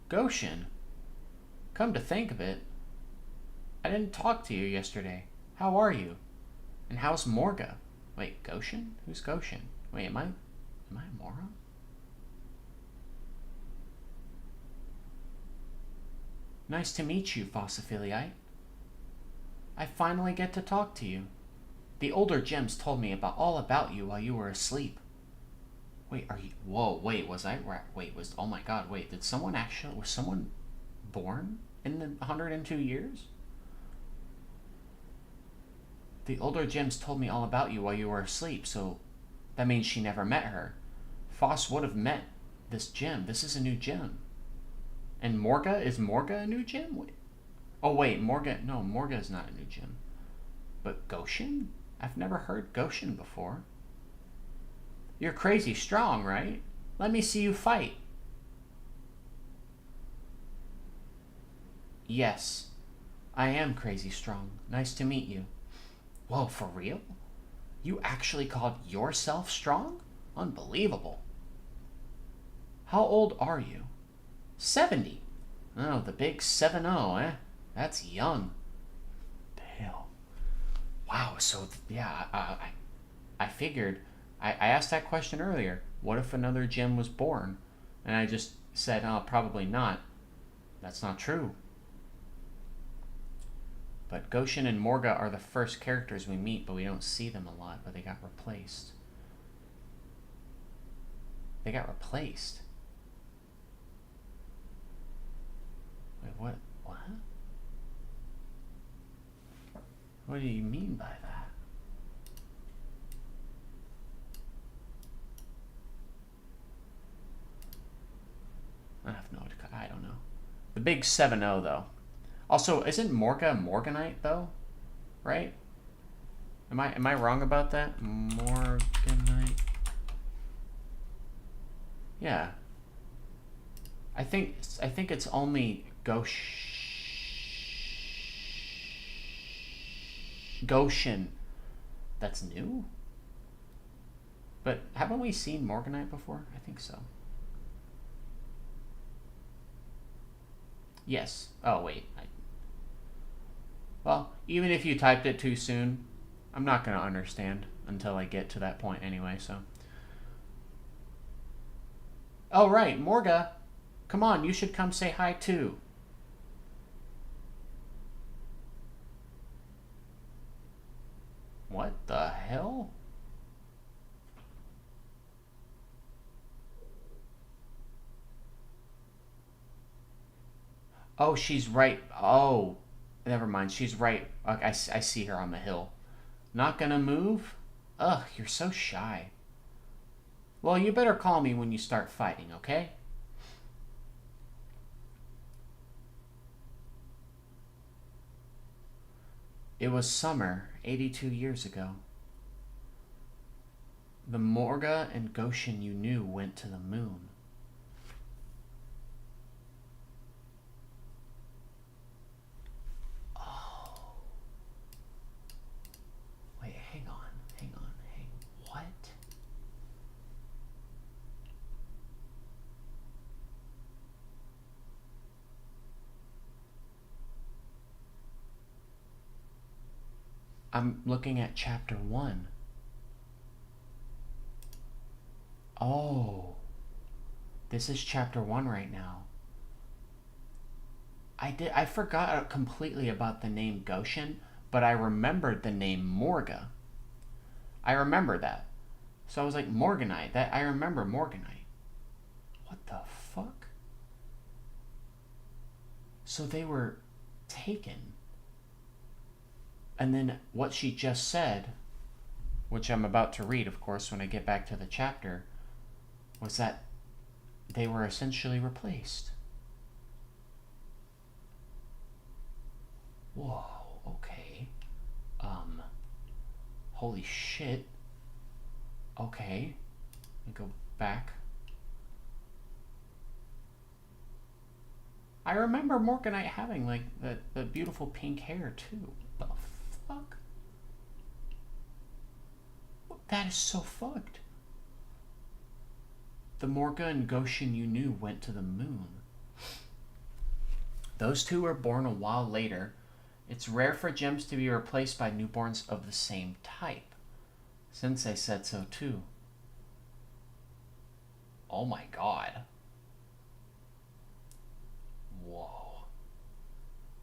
Goshen. Come to think of it, I didn't talk to you yesterday. How are you? And how's Morga? Wait, Goshen? Who's Goshen? Wait, am I a moron? Nice to meet you, Phosphophyllite. I finally get to talk to you. The older gems told me all about you while you were asleep. Wait, are you... Whoa, wait, was I... Wait, was... Oh my god, wait, did someone actually... Was someone born in the 102 years? The older gems told me all about you while you were asleep, so that means she never met her. Phos would have met this gem. This is a new gem. And Morga? Is Morga a new gem? Wait. Oh, wait, Morga... No, Morga is not a new gem. But Goshen? I've never heard Goshen before. You're crazy strong, right? Let me see you fight. Yes, I am crazy strong. Nice to meet you. Whoa, for real? You actually called yourself strong? Unbelievable. How old are you? 70. Oh, the big 7-0, eh? That's young. The hell. Wow, so, yeah, I figured... I asked that question earlier. What if another gem was born? And I just said, oh, probably not. That's not true. But Goshen and Morga are the first characters we meet, but we don't see them a lot, but they got replaced. They got replaced? Wait, what? What? What do you mean by that? I don't know. The big 7-0 though. Also, isn't Morga Morganite though? Right? Am I wrong about that? Morganite. Yeah. I think it's only Goshen that's new. But haven't we seen Morganite before? I think so. Yes. Oh, wait. Well, even if you typed it too soon, I'm not going to understand until I get to that point anyway, so. Oh, right. Morga. Come on, you should come say hi, too. What the hell? Oh, she's right. Oh, never mind. She's right. I see her on the hill. Not gonna move? Ugh, you're so shy. Well, you better call me when you start fighting, okay? It was summer, 82 years ago. The Morga and Goshen you knew went to the moon. I'm looking at chapter 1. Oh, this is chapter 1 right now. I forgot completely about the name Goshen, but I remembered the name Morga. I remember that. So I was like, Morganite. I remember Morganite. What the fuck? So they were taken. And then what she just said, which I'm about to read, of course, when I get back to the chapter, was that they were essentially replaced. Whoa, okay. Holy shit. Okay. Let me go back. I remember Morganite having, like, the beautiful pink hair, too. What the fuck? That is so fucked. The Morga and Goshen you knew went to the moon. Those two were born a while later. It's rare for gems to be replaced by newborns of the same type. Sensei said so too. Oh my god. Whoa.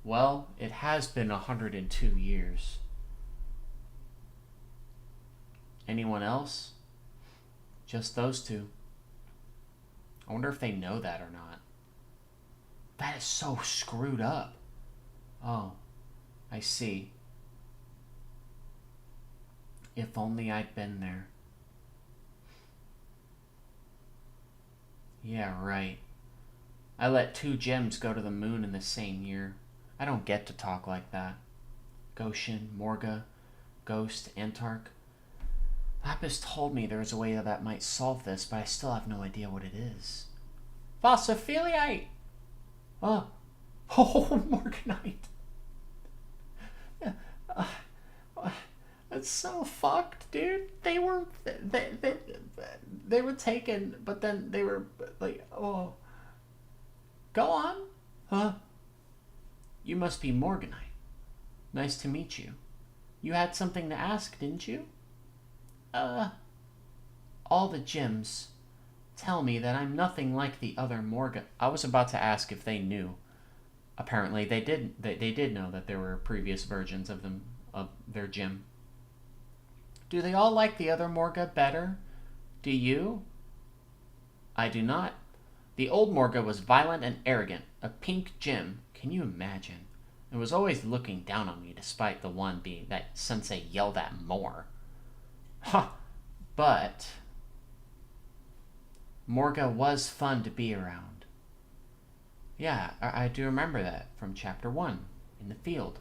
Well, it has been 102 years. Anyone else? Just those two. I wonder if they know that or not. That is so screwed up. Oh, I see. If only I'd been there. Yeah, right. I let 2 gems go to the moon in the same year. I don't get to talk like that. Goshen, Morga, Ghost, Antark. Lapis told me there was a way that might solve this, but I still have no idea what it is. Phosphophyllite! Oh, Morganite. It's so fucked, dude. They were taken, but then they were like, oh. Go on. Huh? You must be Morganite. Nice to meet you. You had something to ask, didn't you? All the gems tell me that I'm nothing like the other Morgan. I was about to ask if they knew. Apparently they did. They did know that there were previous versions of them, of their gem. Do they all like the other Morga better? Do you? I do not. The old Morga was violent and arrogant, a pink gem. Can you imagine? It was always looking down on me, despite the one being that Sensei yelled at more. Huh. But Morga was fun to be around. Yeah, I do remember that from chapter 1, in the field.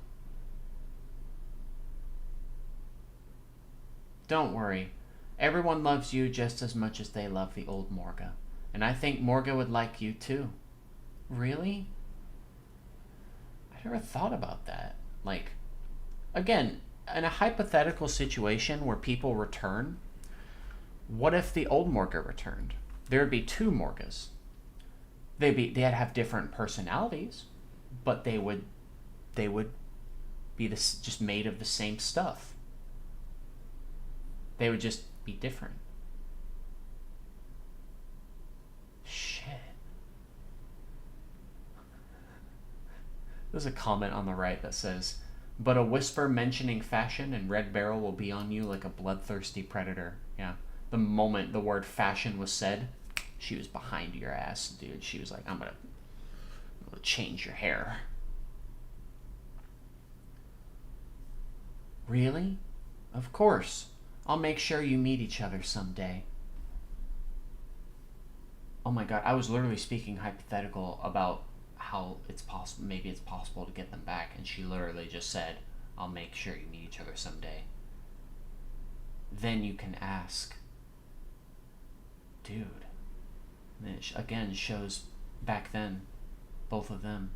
Don't worry. Everyone loves you just as much as they love the old Morga. And I think Morga would like you too. Really? I never thought about that. Like, again, in a hypothetical situation where people return, what if the old Morga returned? There would be 2 Morgas. They'd have different personalities, but they would be just made of the same stuff. They would just be different. Shit. There's a comment on the right that says, but a whisper mentioning fashion and Red Barrel will be on you like a bloodthirsty predator. Yeah. The moment the word fashion was said, she was behind your ass, dude. She was like, I'm gonna change your hair. Really? Of course. I'll make sure you meet each other someday. Oh my god, I was literally speaking hypothetical about how it's possible, maybe it's possible to get them back, and she literally just said, I'll make sure you meet each other someday. Then you can ask. Dude. And it again shows back then, both of them.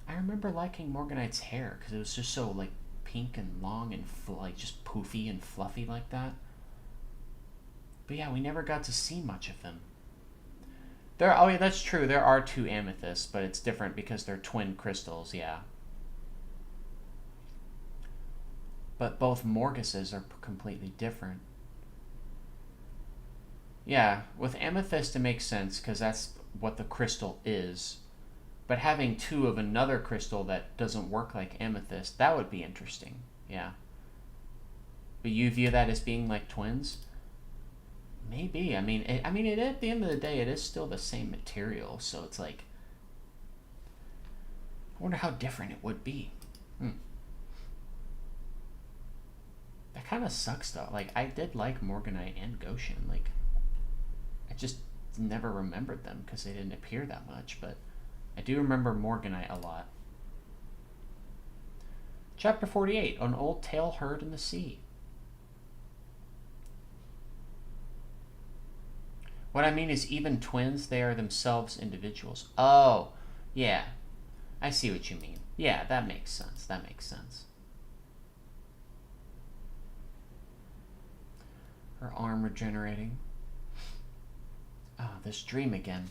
I remember liking Morganite's hair, because it was just so, like, pink and long and, like, just poofy and fluffy like that. But yeah, we never got to see much of them. Oh yeah, that's true. There are 2 amethysts, but it's different because they're twin crystals, yeah. But both Morguses are completely different. Yeah, with amethyst it makes sense because that's what the crystal is. But having 2 of another crystal that doesn't work like amethyst, that would be interesting, yeah. But you view that as being like twins? Maybe. I mean, at the end of the day, it is still the same material, so it's like, I wonder how different it would be. That kind of sucks, though. Like, I did like Morganite and Goshen. Like, I just never remembered them because they didn't appear that much, but I do remember Morganite a lot. Chapter 48, An Old Tale Heard in the Sea. What I mean is even twins, they are themselves individuals. Oh, yeah. I see what you mean. Yeah, that makes sense. That makes sense. Her arm regenerating. Oh, this dream again.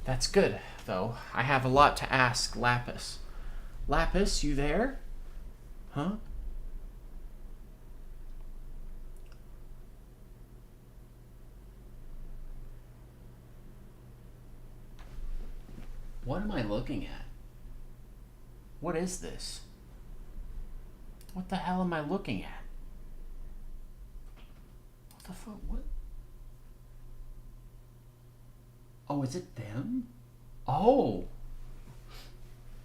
That's good, though. I have a lot to ask Lapis. Lapis, you there? Huh? What am I looking at? What is this? What the hell am I looking at? What the fuck? What? Oh, is it them? Oh!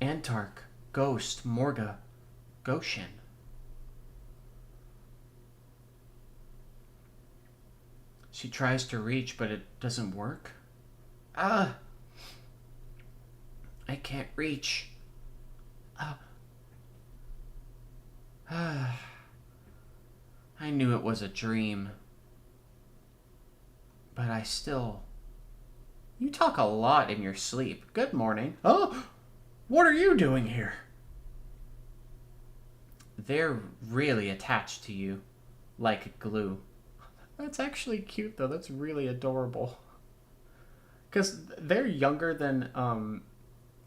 Antark, Ghost, Morga, Goshen. She tries to reach, but it doesn't work. Ah! I can't reach. I knew it was a dream. But I still... You talk a lot in your sleep. Good morning. Oh! What are you doing here? They're really attached to you. Like glue. That's actually cute, though. That's really adorable. Because they're younger than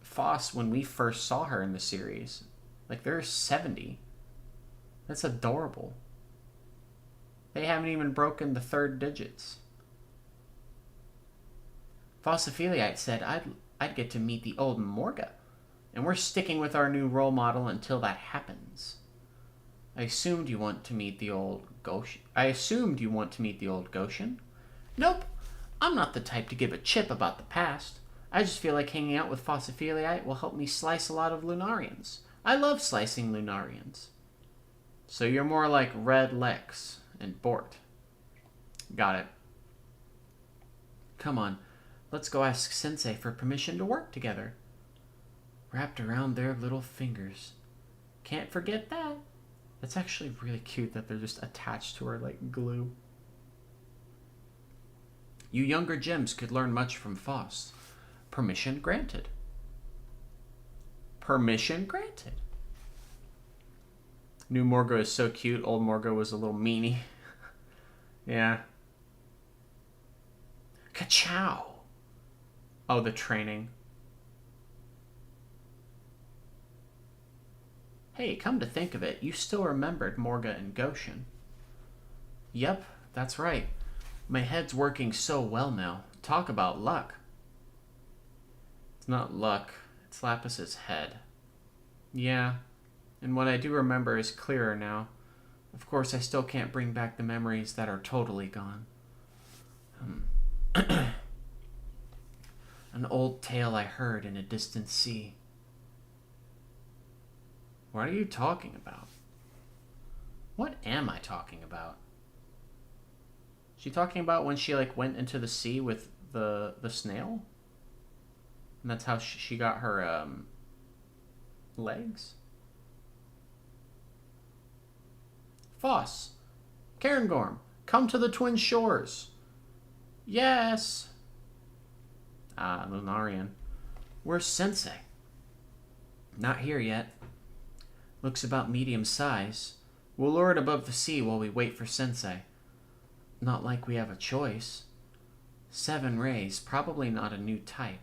Phos when we first saw her in the series. Like, they're 70. That's adorable. They haven't even broken the third digits. Phosphophyllite said I'd get to meet the old Morga, and we're sticking with our new role model until that happens. I assumed you want to meet the old Goshen. Nope, I'm not the type to give a chip about the past. I just feel like hanging out with Phosphophyllite will help me slice a lot of Lunarians. I love slicing Lunarians. So you're more like Red Lex and Bort. Got it. Come on, let's go ask Sensei for permission to work together. Wrapped around their little fingers. Can't forget that. That's actually really cute that they're just attached to her like glue. You younger gems could learn much from Phos. Permission granted. Permission granted. New Morga is so cute. Old Morga was a little meanie. Yeah. Ka-chow. Oh, the training. Hey, come to think of it, you still remembered Morga and Goshen. Yep, that's right. My head's working so well now. Talk about luck. It's not luck. It's Lapis's head. Yeah. And what I do remember is clearer now. Of course, I still can't bring back the memories that are totally gone. An old tale I heard in a distant sea. What are you talking about? What am I talking about? She talking about when she like went into the sea with the snail? And that's how she got her legs? Phos, Cairngorm, come to the Twin Shores. Yes. Ah, Lunarian. Where's Sensei? Not here yet. Looks about medium size. We'll lure it above the sea while we wait for Sensei. Not like we have a choice. 7 rays, probably not a new type.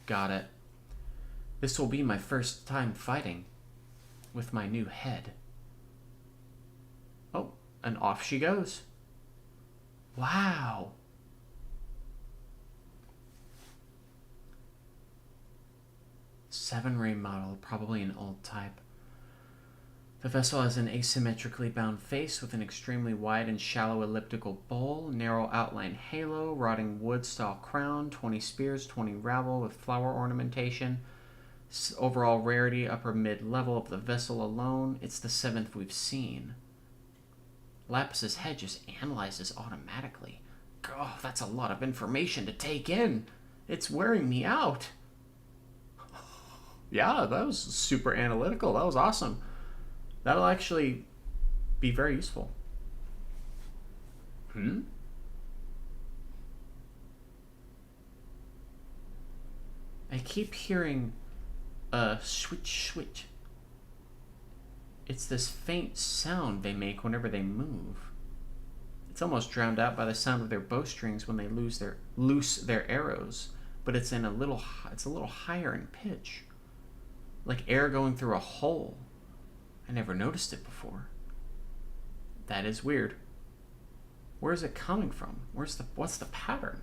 Got it. This will be my first time fighting with my new head. Oh, and off she goes. Wow. Seven-ray model, probably an old type. The vessel has an asymmetrically bound face with an extremely wide and shallow elliptical bowl, narrow outline halo, rotting wood style crown, 20 spears, 20 rabble with flower ornamentation. Overall rarity, upper mid-level of the vessel alone. It's the 7th we've seen. Lapis's head just analyzes automatically. Oh, that's a lot of information to take in. It's wearing me out. Yeah, that was super analytical. That was awesome. That'll actually be very useful. I keep hearing a switch, switch. It's this faint sound they make whenever they move. It's almost drowned out by the sound of their bowstrings when they loose their arrows, but it's a little higher in pitch, like air going through a hole. I never noticed it before. That is weird. Where is it coming from? What's the pattern?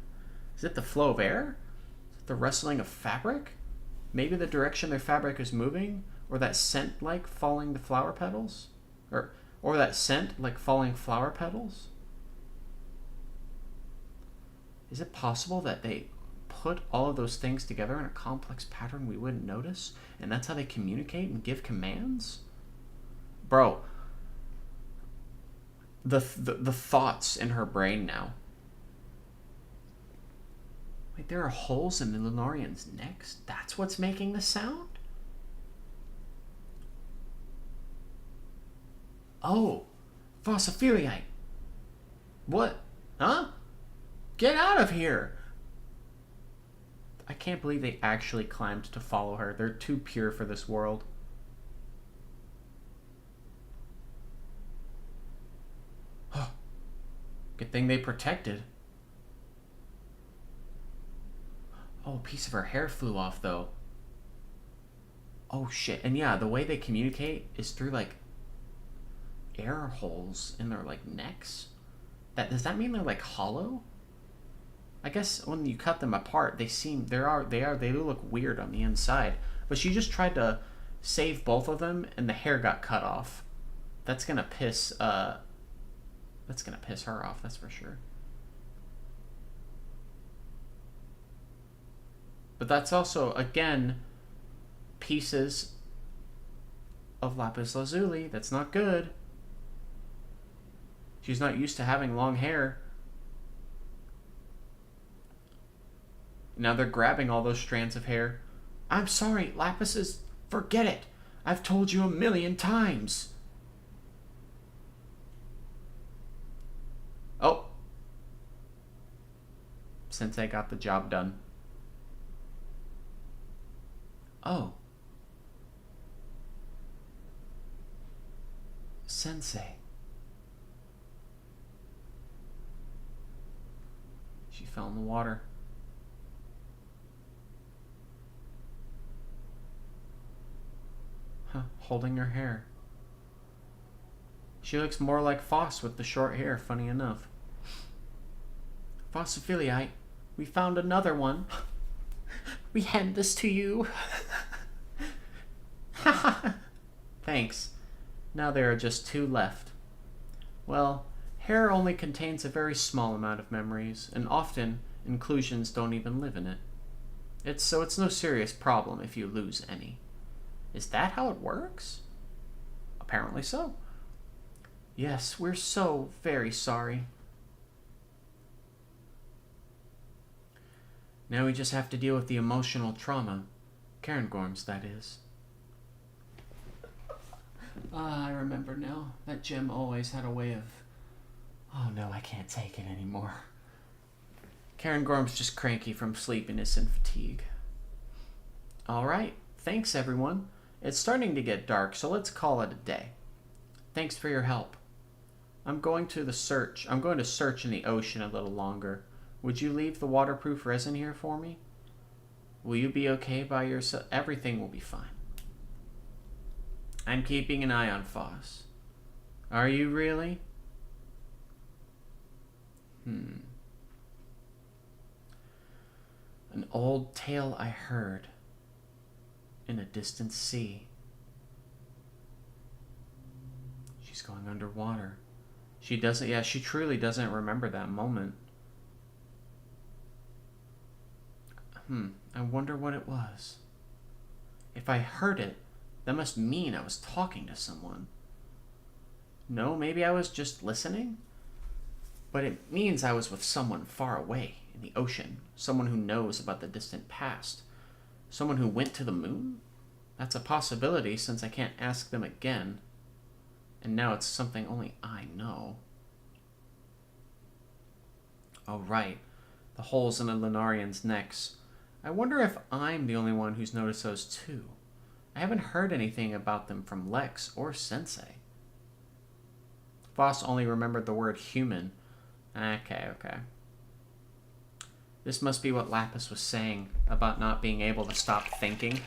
Is it the flow of air? Is it the rustling of fabric? Maybe the direction their fabric is moving? Or that scent like falling the flower petals? Or that scent like falling flower petals? Is it possible that they put all of those things together in a complex pattern we wouldn't notice? And that's how they communicate and give commands? Bro, the thoughts in her brain now. Wait, there are holes in the Lunarian's necks? That's what's making the sound? Oh, Phosphophyllite. What? Huh? Get out of here! I can't believe they actually climbed to follow her. They're too pure for this world. Good thing they protected. Oh, a piece of her hair flew off, though. Oh, shit. And yeah, the way they communicate is through, like, air holes in their, like, necks. Does that mean they're, like, hollow? I guess when you cut them apart, they do look weird on the inside. But she just tried to save both of them, and the hair got cut off. That's gonna piss her off, that's for sure. But that's also, again, pieces of Lapis Lazuli. That's not good. She's not used to having long hair. Now they're grabbing all those strands of hair. I'm sorry, Lapis. Forget it. I've told you 1,000,000 times. Oh. Sensei got the job done. Oh. Sensei. She fell in the water. Huh, holding her hair. She looks more like Phos with the short hair, funny enough. Phosphophyllite, we found another one. We hand this to you. Thanks. Now there are just 2 left. Well, hair only contains a very small amount of memories, and often inclusions don't even live in it. It's no serious problem if you lose any. Is that how it works? Apparently so. Yes, we're so very sorry. Now we just have to deal with the emotional trauma. Cairngorms, that is. I remember now. That gem always had a way of... Oh no, I can't take it anymore. Cairngorm's just cranky from sleepiness and fatigue. Alright, thanks everyone. It's starting to get dark, so let's call it a day. Thanks for your help. I'm going to search in the ocean a little longer. Would you leave the waterproof resin here for me? Will you be okay by yourself? Everything will be fine. I'm keeping an eye on Phos. Are you really? An old tale I heard in a distant sea. She's going underwater. She truly doesn't remember that moment. I wonder what it was. If I heard it, that must mean I was talking to someone. No, maybe I was just listening? But it means I was with someone far away in the ocean. Someone who knows about the distant past. Someone who went to the moon? That's a possibility since I can't ask them again. And now it's something only I know. Oh, right. The holes in the Lunarians' necks. I wonder if I'm the only one who's noticed those too. I haven't heard anything about them from Lex or Sensei. Phos only remembered the word human. Okay. This must be what Lapis was saying about not being able to stop thinking.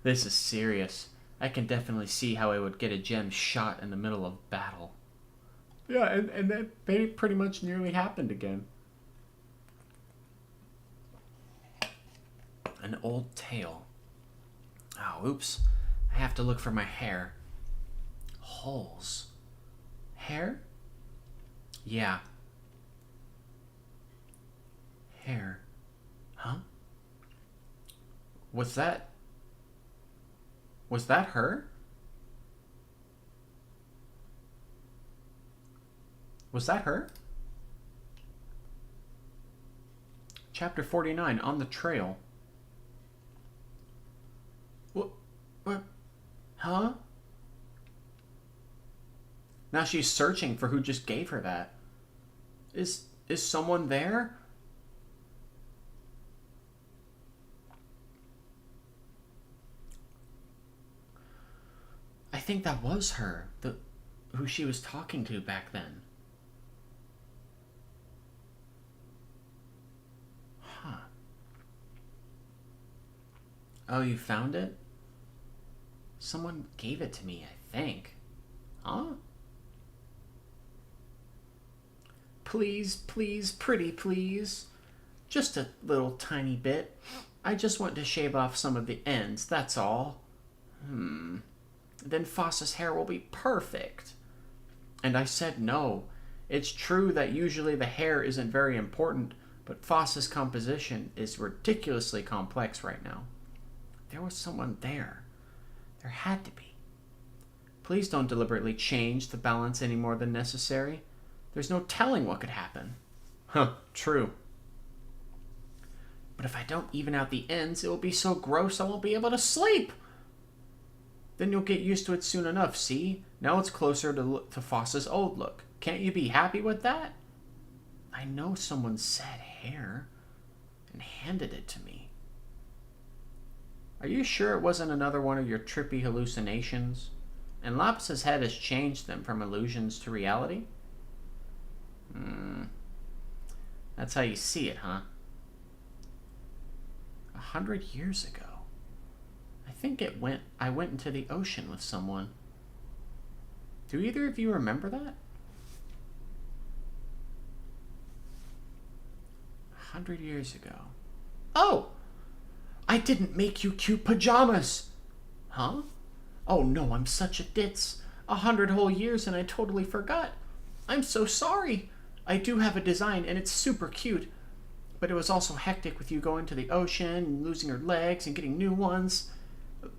This is serious. I can definitely see how I would get a gem shot in the middle of battle. Yeah, and that pretty much nearly happened again. An old tale. Oh, oops. I have to look for my hair. Holes. Hair? Yeah. hair. Huh? Was that her? Was that her? Chapter 49, On the Trail. What? Huh? Now she's searching for who just gave her that. Is someone there? I think that was her, who she was talking to back then. Huh. Oh, you found it? Someone gave it to me, I think. Huh? Please, please, pretty please. Just a little tiny bit. I just want to shave off some of the ends, that's all. Then Foss's hair will be perfect. And I said no. It's true that usually the hair isn't very important, but Foss's composition is ridiculously complex right now. There was someone there. There had to be. Please don't deliberately change the balance any more than necessary. There's no telling what could happen. Huh, true. But if I don't even out the ends, it will be so gross I won't be able to sleep. Then you'll get used to it soon enough, see? Now it's closer to Foss's old look. Can't you be happy with that? I know someone said hair and handed it to me. Are you sure it wasn't another one of your trippy hallucinations? And Lapis's head has changed them from illusions to reality? That's how you see it, huh? 100 years ago. I think I went into the ocean with someone. Do either of you remember that? 100 years ago. Oh! I didn't make you cute pajamas! Huh? Oh no, I'm such a ditz. 100 whole years and I totally forgot. I'm so sorry. I do have a design and it's super cute. But it was also hectic with you going to the ocean and losing your legs and getting new ones.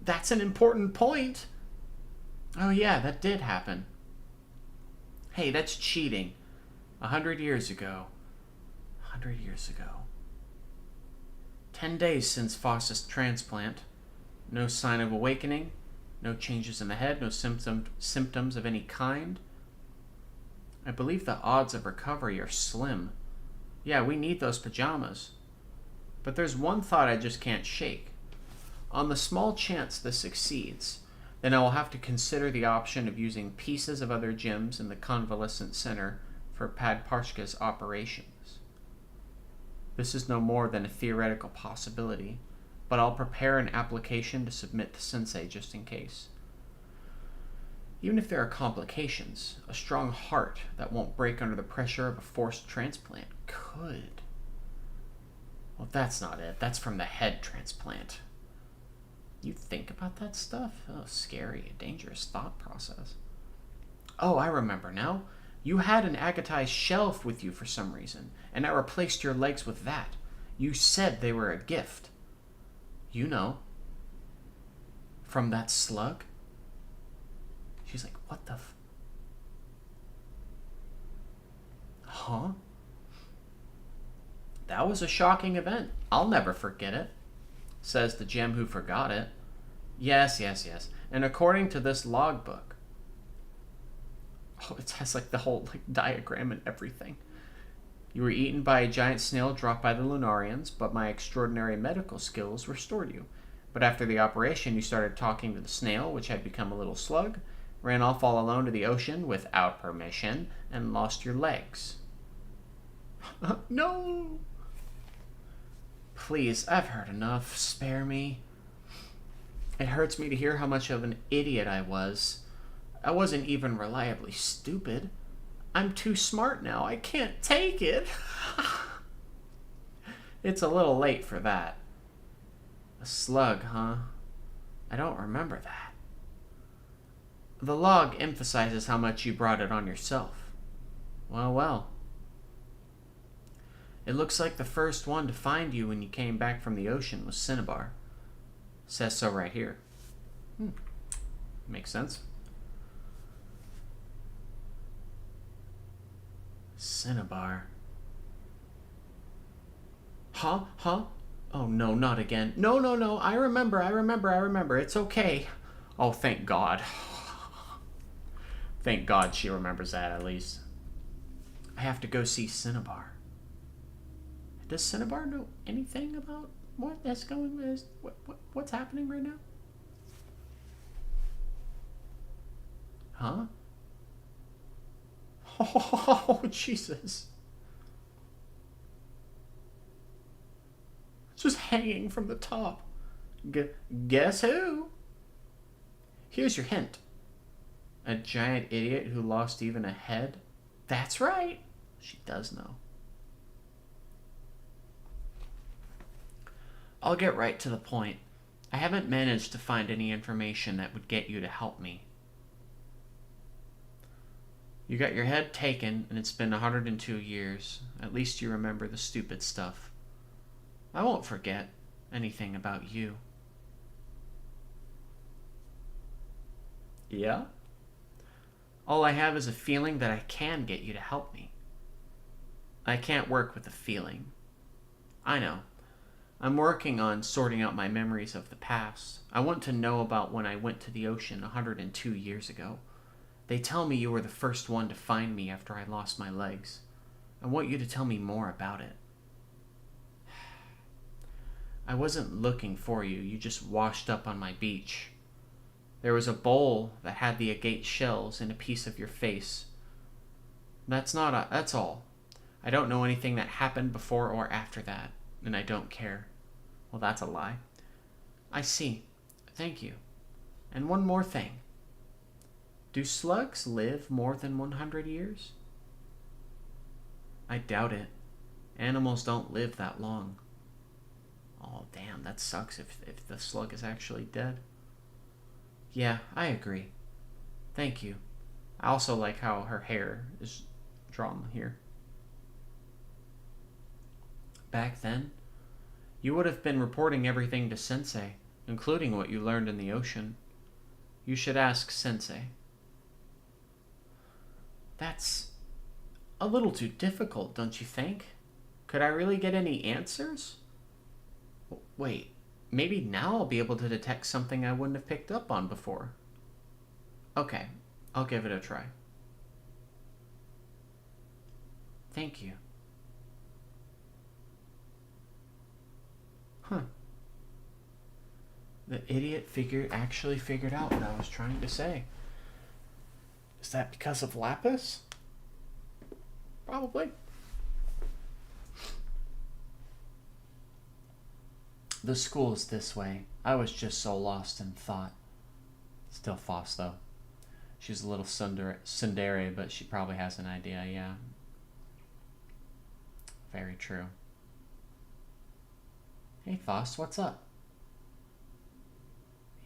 That's an important point. Oh yeah, that did happen. Hey, that's cheating. 100 years ago. 100 years ago. 10 days since Foss's transplant. No sign of awakening. No changes in the head. No symptoms of any kind. I believe the odds of recovery are slim. Yeah, we need those pajamas. But there's one thought I just can't shake. On the small chance this succeeds, then I will have to consider the option of using pieces of other gems in the convalescent center for Padparshka's operations. This is no more than a theoretical possibility, but I'll prepare an application to submit to Sensei just in case. Even if there are complications, a strong heart that won't break under the pressure of a forced transplant could. Well, that's not it. That's from the head transplant. You think about that stuff? Oh, scary, a dangerous thought process. Oh, I remember now. You had an agatized shelf with you for some reason, and I replaced your legs with that. You said they were a gift. You know. From that slug? She's like, what the Huh? That was a shocking event. I'll never forget it, says the gem who forgot it. Yes. And according to this logbook, it has like the whole diagram and everything. You were eaten by a giant snail dropped by the Lunarians, but my extraordinary medical skills restored you. But after the operation, you started talking to the snail, which had become a little slug, ran off all alone to the ocean without permission, and lost your legs. No! Please, I've heard enough. Spare me. It hurts me to hear how much of an idiot I was. I wasn't even reliably stupid. I'm too smart now. I can't take it. It's a little late for that. A slug, huh? I don't remember that. The log emphasizes how much you brought it on yourself. Well. It looks like the first one to find you when you came back from the ocean was Cinnabar. Says so right here. Makes sense. Cinnabar. Huh? Oh, no, not again. No. I remember. It's okay. Oh, thank God. Thank God she remembers that, at least. I have to go see Cinnabar. Does Cinnabar know anything about what's happening right now? Huh? Oh, Jesus. It's just hanging from the top. Guess who? Here's your hint. A giant idiot who lost even a head? That's right. She does know. I'll get right to the point. I haven't managed to find any information that would get you to help me. You got your head taken, and it's been 102 years. At least you remember the stupid stuff. I won't forget anything about you. Yeah? All I have is a feeling that I can get you to help me. I can't work with a feeling. I know. I'm working on sorting out my memories of the past. I want to know about when I went to the ocean 102 years ago. They tell me you were the first one to find me after I lost my legs. I want you to tell me more about it. I wasn't looking for you. You just washed up on my beach. There was a bowl that had the agate shells and a piece of your face. That's all. I don't know anything that happened before or after that, and I don't care. Well, that's a lie. I see. Thank you. And one more thing. Do slugs live more than 100 years? I doubt it. Animals don't live that long. Oh, damn, that sucks if the slug is actually dead. Yeah, I agree. Thank you. I also like how her hair is drawn here. Back then, you would have been reporting everything to Sensei, including what you learned in the ocean. You should ask Sensei. That's a little too difficult, don't you think? Could I really get any answers? Wait, maybe now I'll be able to detect something I wouldn't have picked up on before. Okay, I'll give it a try. Thank you. Huh. The idiot actually figured out what I was trying to say. Is that because of Lapis? Probably. The school is this way. I was just so lost in thought. Still Phos, though. She's a little tsundere, but she probably has an idea, yeah. Very true. Hey, Phos, what's up?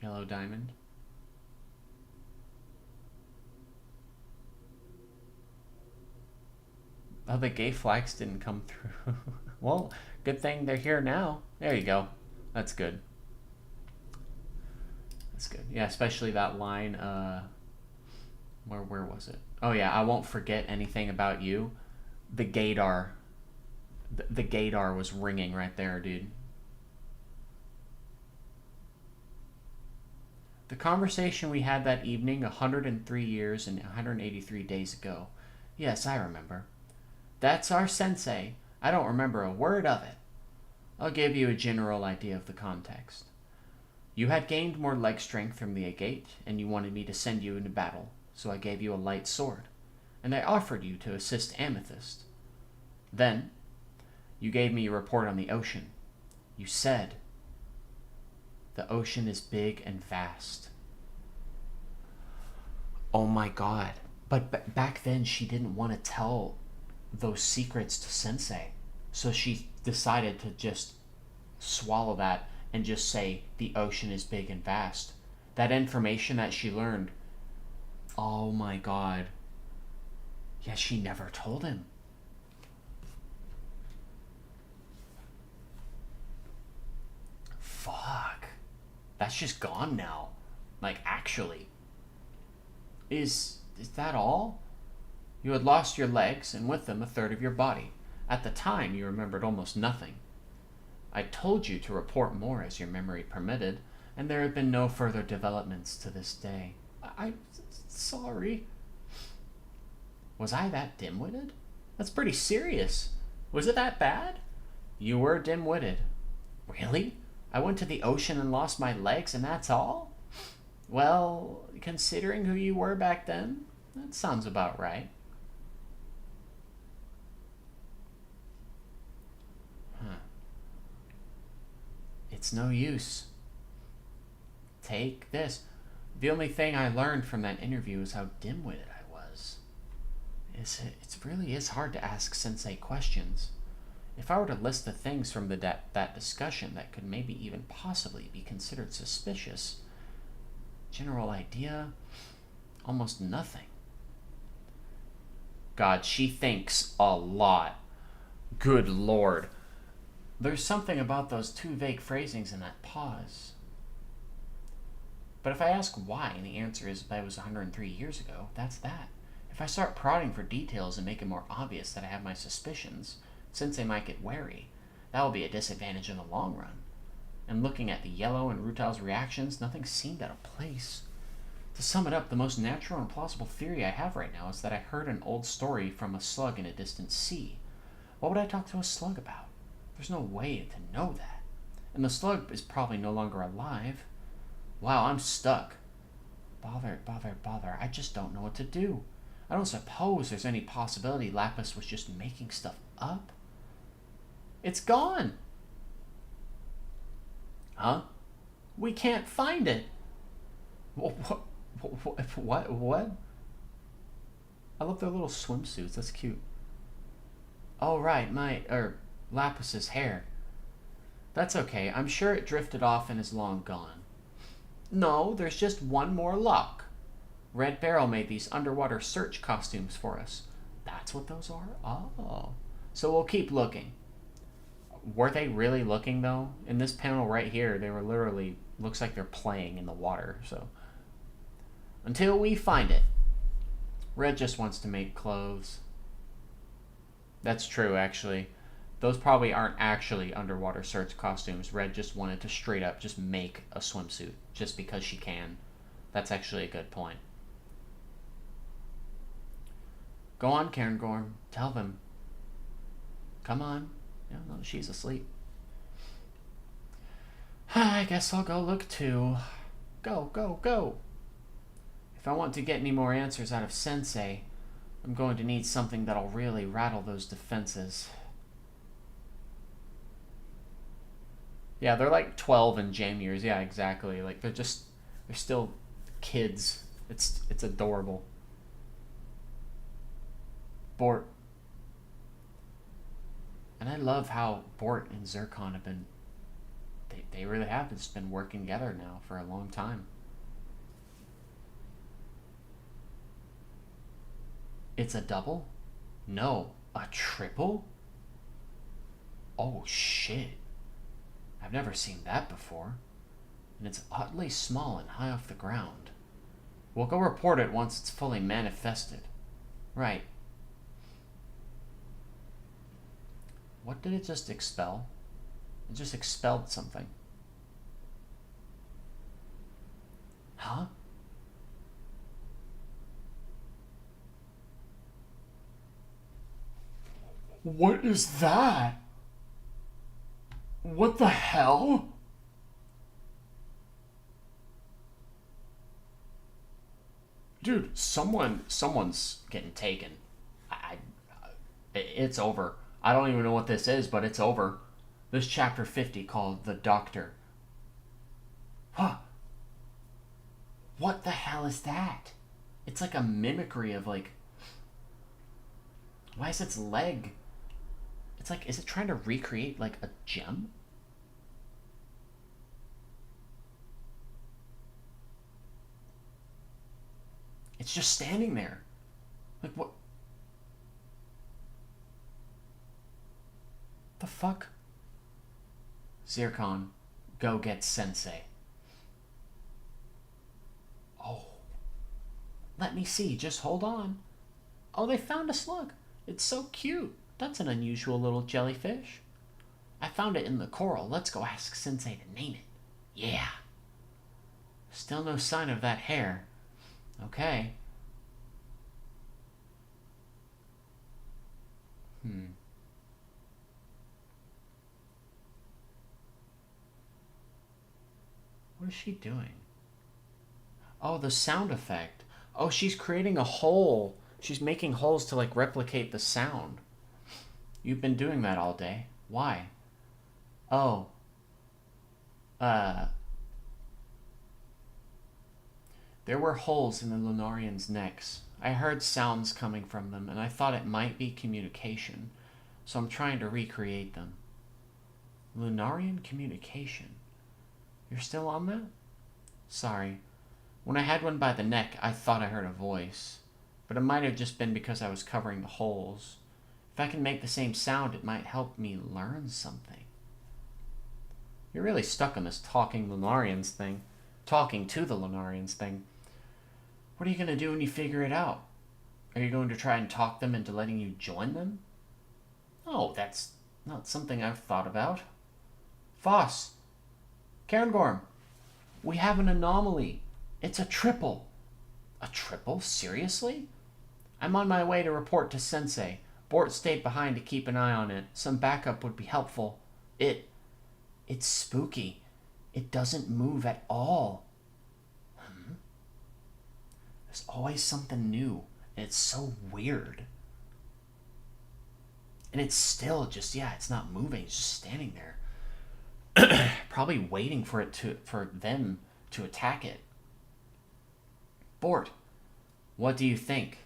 Yellow diamond. Oh, the gay flags didn't come through. Well, good thing they're here now. There you go. That's good. That's good. Yeah, especially that line, where was it? Oh yeah, I won't forget anything about you. The gaydar. The gaydar was ringing right there, dude. The conversation we had that evening 103 years and 183 days ago. Yes, I remember. That's our sensei. I don't remember a word of it. I'll give you a general idea of the context. You had gained more leg strength from the agate, and you wanted me to send you into battle, so I gave you a light sword, and I offered you to assist Amethyst. Then, you gave me a report on the ocean. You said, the ocean is big and vast. Oh my god. But back then, she didn't want to tell those secrets to Sensei. So she decided to just swallow that and just say the ocean is big and vast. That information that she learned, oh my god. Yeah, she never told him. That's just gone now. Like, actually. Is that all? You had lost your legs, and with them a third of your body. At the time, you remembered almost nothing. I told you to report more as your memory permitted, and there have been no further developments to this day. I'm sorry. Was I that dim-witted? That's pretty serious. Was it that bad? You were dim-witted. Really? I went to the ocean and lost my legs, and that's all? Well, considering who you were back then, that sounds about right. It's no use. Take this. The only thing I learned from that interview is how dim-witted I was. It really is hard to ask Sensei questions. If I were to list the things from that discussion that could maybe even possibly be considered suspicious, general idea, almost nothing. God, she thinks a lot. Good Lord. There's something about those two vague phrasings in that pause. But if I ask why, and the answer is that it was 103 years ago, that's that. If I start prodding for details and make it more obvious that I have my suspicions, Sensei might get wary. That will be a disadvantage in the long run. And looking at the Yellow and Rutao's reactions, nothing seemed out of place. To sum it up, the most natural and plausible theory I have right now is that I heard an old story from a slug in a distant sea. What would I talk to a slug about? There's no way to know that. And the slug is probably no longer alive. Wow, I'm stuck. Bother. I just don't know what to do. I don't suppose there's any possibility Lapis was just making stuff up. It's gone. Huh? We can't find it. What? I love their little swimsuits. That's cute. Oh, right. Lapis's hair. That's okay. I'm sure it drifted off and is long gone. No, there's just one more lock. Red Barrel made these underwater search costumes for us. That's what those are? Oh. So we'll keep looking. Were they really looking, though? In this panel right here, they were literally... Looks like they're playing in the water, so... Until we find it. Red just wants to make clothes. That's true, actually. Those probably aren't actually underwater search costumes. Red just wanted to straight up just make a swimsuit. Just because she can. That's actually a good point. Go on, Cairngorm. Tell them. Come on. Yeah, no, she's asleep. I guess I'll go look too. Go. If I want to get any more answers out of Sensei, I'm going to need something that'll really rattle those defenses. Yeah, they're like 12 and jam years. Yeah, exactly. Like they're still kids. It's adorable. Bort. And I love how Bort and Zircon have been... They really have just been working together now for a long time. It's a double? No, a triple? Oh shit. I've never seen that before. And it's oddly small and high off the ground. We'll go report it once it's fully manifested. Right. What did it just expel? It just expelled something. Huh? What is that? What the hell? Dude, someone's getting taken. It's over. I don't even know what this is, but it's over. This chapter 50 called The Doctor. Huh. What the hell is that? It's like a mimicry of like... Why is its leg... It's like, is it trying to recreate like a gem? It's just standing there. Like what? The fuck? Zircon, go get Sensei. Let me see. Just hold on. Oh, they found a slug. It's so cute. That's an unusual little jellyfish. I found it in the coral. Let's go ask Sensei to name it. Yeah. Still no sign of that hair. Okay. What is she doing? Oh, the sound effect. Oh, she's creating a hole. She's making holes to, like, replicate the sound. You've been doing that all day. Why? Oh. There were holes in the Lunarians' necks. I heard sounds coming from them, and I thought it might be communication. So I'm trying to recreate them. Lunarian communication. You're still on that? Sorry. When I had one by the neck, I thought I heard a voice. But it might have just been because I was covering the holes. If I can make the same sound, it might help me learn something. You're really stuck on this talking to the Lunarians thing. What are you going to do when you figure it out? Are you going to try and talk them into letting you join them? Oh, that's not something I've thought about. Foss! Cairngorm! We have an anomaly. It's a triple. A triple? Seriously? I'm on my way to report to Sensei. Bort stayed behind to keep an eye on it. Some backup would be helpful. It's spooky. It doesn't move at all. There's always something new, and it's so weird. And it's still just, it's not moving. It's just standing there. Probably waiting for them to attack it. Bort, what do you think?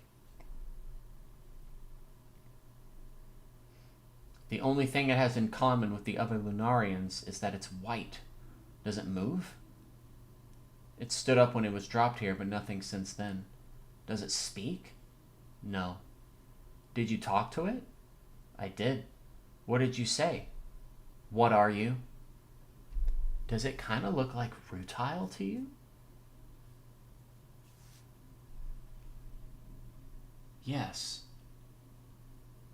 The only thing it has in common with the other Lunarians is that it's white. Does it move? It stood up when it was dropped here, but nothing since then. Does it speak? No. Did you talk to it? I did. What did you say? What are you? Does it kind of look like Rutile to you? Yes.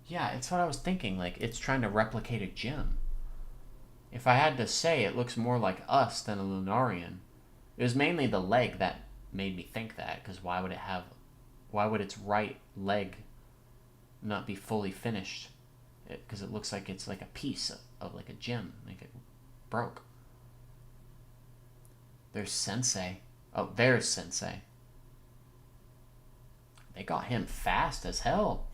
Yeah, it's what I was thinking. Like, it's trying to replicate a gem. If I had to say, it looks more like us than a Lunarian. It was mainly the leg that made me think that, because why would its right leg not be fully finished? Because it looks like it's like a piece of like a gem, like it broke. There's Sensei. Oh, there's Sensei. They got him fast as hell.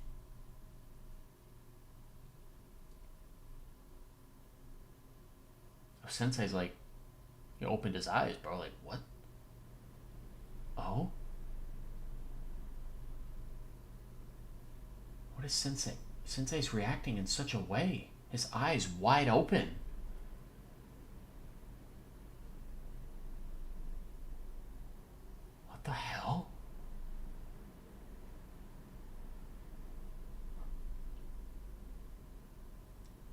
Oh, Sensei's like, he opened his eyes, bro. Like, what? Oh? What is Sensei? Sensei's reacting in such a way. His eyes wide open. What the hell?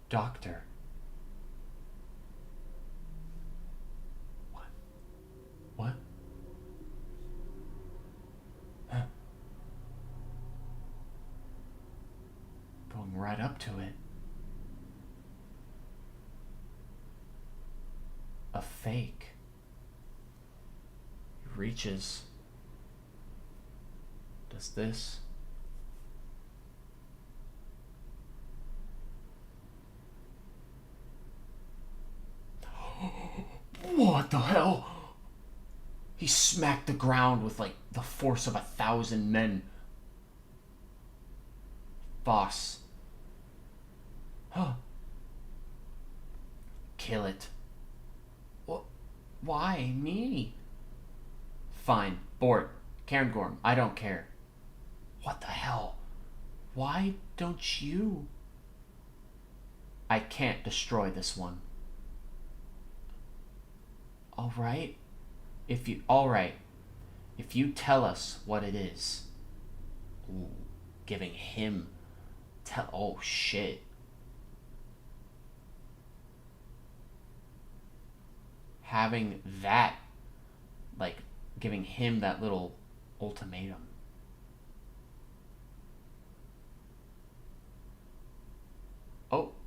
Doctor. What? Huh. Going right up to it. A fake. He reaches. Does this. What the hell? He smacked the ground with, like, the force of 1,000 men. Boss. Huh. Kill it. What? Why me? Fine. Bort. Cairngorm. I don't care. What the hell? Why don't you? I can't destroy this one. Alright. If you tell us what it is. Ooh, giving him oh shit. Having that, like, giving him that little ultimatum.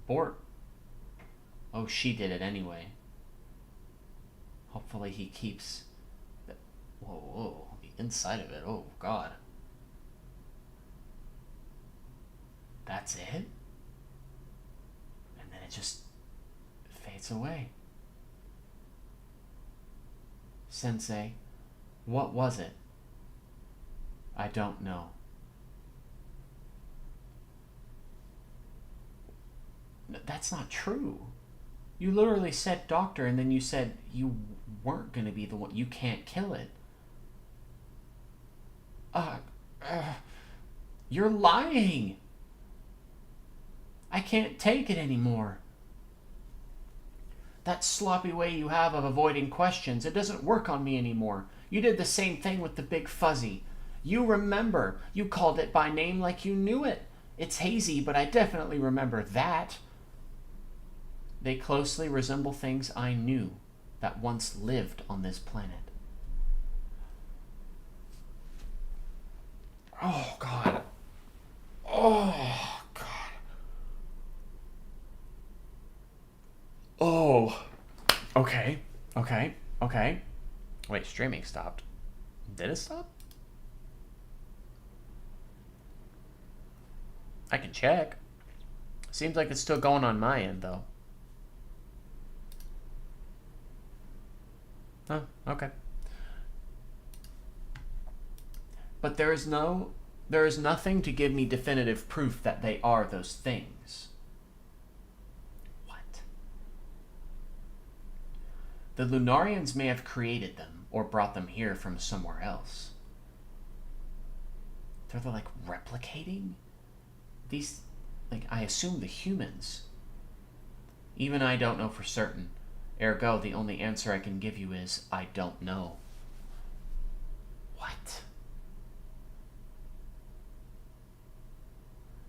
Or... oh, she did it anyway. Hopefully he keeps... whoa, the inside of it. Oh, God. That's it? And then it just fades away. Sensei, what was it? I don't know. That's not true. You literally said doctor, and then you said you weren't going to be the one. You can't kill it. You're lying. I can't take it anymore. That sloppy way you have of avoiding questions, it doesn't work on me anymore. You did the same thing with the big fuzzy. You remember. You called it by name like you knew it. It's hazy, but I definitely remember that. They closely resemble things I knew that once lived on this planet. Oh, God. Oh, God. Oh. Okay. Wait, streaming stopped. Did it stop? I can check. Seems like it's still going on my end, though. Oh, okay. But there is nothing to give me definitive proof that they are those things. What? The Lunarians may have created them or brought them here from somewhere else. They're like replicating these, like, I assume the humans. Even I don't know for certain. Ergo, the only answer I can give you is, I don't know. What?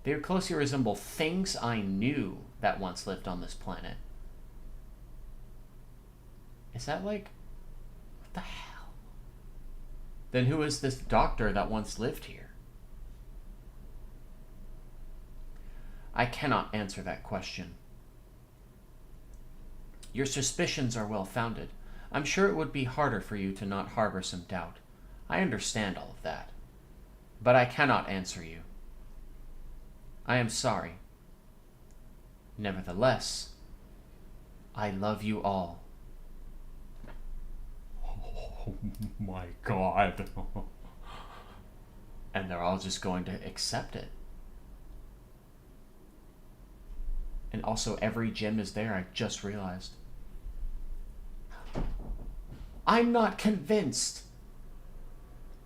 They closely resemble things I knew that once lived on this planet. Is that like... what the hell? Then who is this doctor that once lived here? I cannot answer that question. Your suspicions are well-founded. I'm sure it would be harder for you to not harbor some doubt. I understand all of that. But I cannot answer you. I am sorry. Nevertheless, I love you all. Oh my God. And they're all just going to accept it. And also every gem is there, I just realized. I'm not convinced.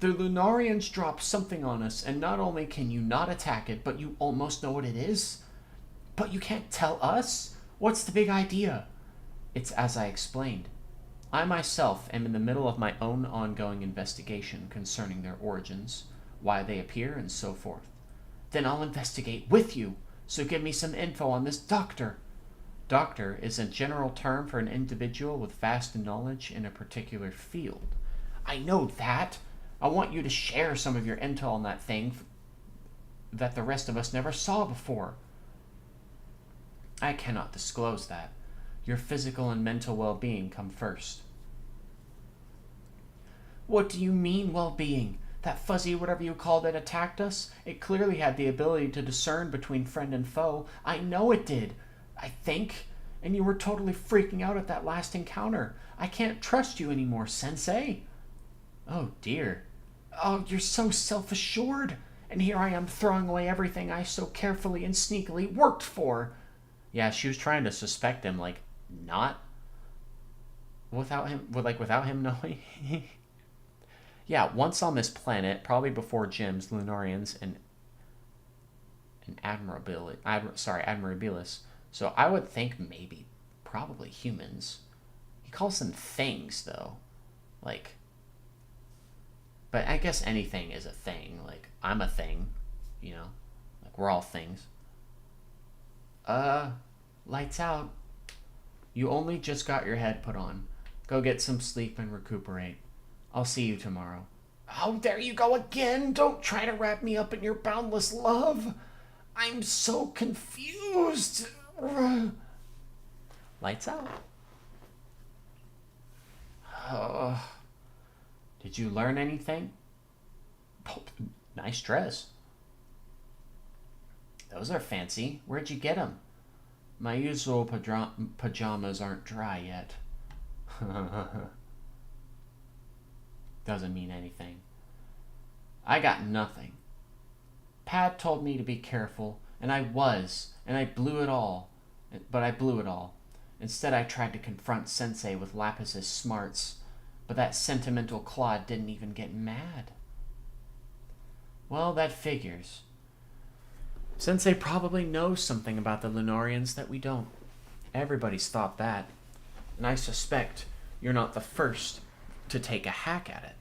The Lunarians dropped something on us, and not only can you not attack it, but you almost know what it is. But you can't tell us? What's the big idea? It's as I explained. I myself am in the middle of my own ongoing investigation concerning their origins, why they appear, and so forth. Then I'll investigate with you, so give me some info on this doctor. Doctor is a general term for an individual with vast knowledge in a particular field. I know that. I want you to share some of your intel on that thing that the rest of us never saw before. I cannot disclose that. Your physical and mental well-being come first. What do you mean, well-being? That fuzzy whatever you called it attacked us? It clearly had the ability to discern between friend and foe. I know it did. I think. And you were totally freaking out at that last encounter. I can't trust you anymore, Sensei. Oh, dear. Oh, you're so self-assured. And here I am throwing away everything I so carefully and sneakily worked for. Yeah, she was trying to suspect him, like, not without him knowing. Yeah, once on this planet, probably before gems, Lunarians, and Admirabilis. So I would think maybe, probably humans. He calls them things, though. Like, but I guess anything is a thing. Like, I'm a thing, you know? Like, we're all things. Lights out. You only just got your head put on. Go get some sleep and recuperate. I'll see you tomorrow. Oh, there you go again. Don't try to wrap me up in your boundless love. I'm so confused. Lights out. Oh. Did you learn anything? Oh, nice dress. Those are fancy. Where'd you get them? My usual pajamas aren't dry yet. Doesn't mean anything. I got nothing. Pat told me to be careful, and I was, and I blew it all. But I blew it all. Instead, I tried to confront Sensei with Lapis's smarts, but that sentimental clod didn't even get mad. Well, that figures. Sensei probably knows something about the Lunarians that we don't. Everybody's thought that, and I suspect you're not the first to take a hack at it.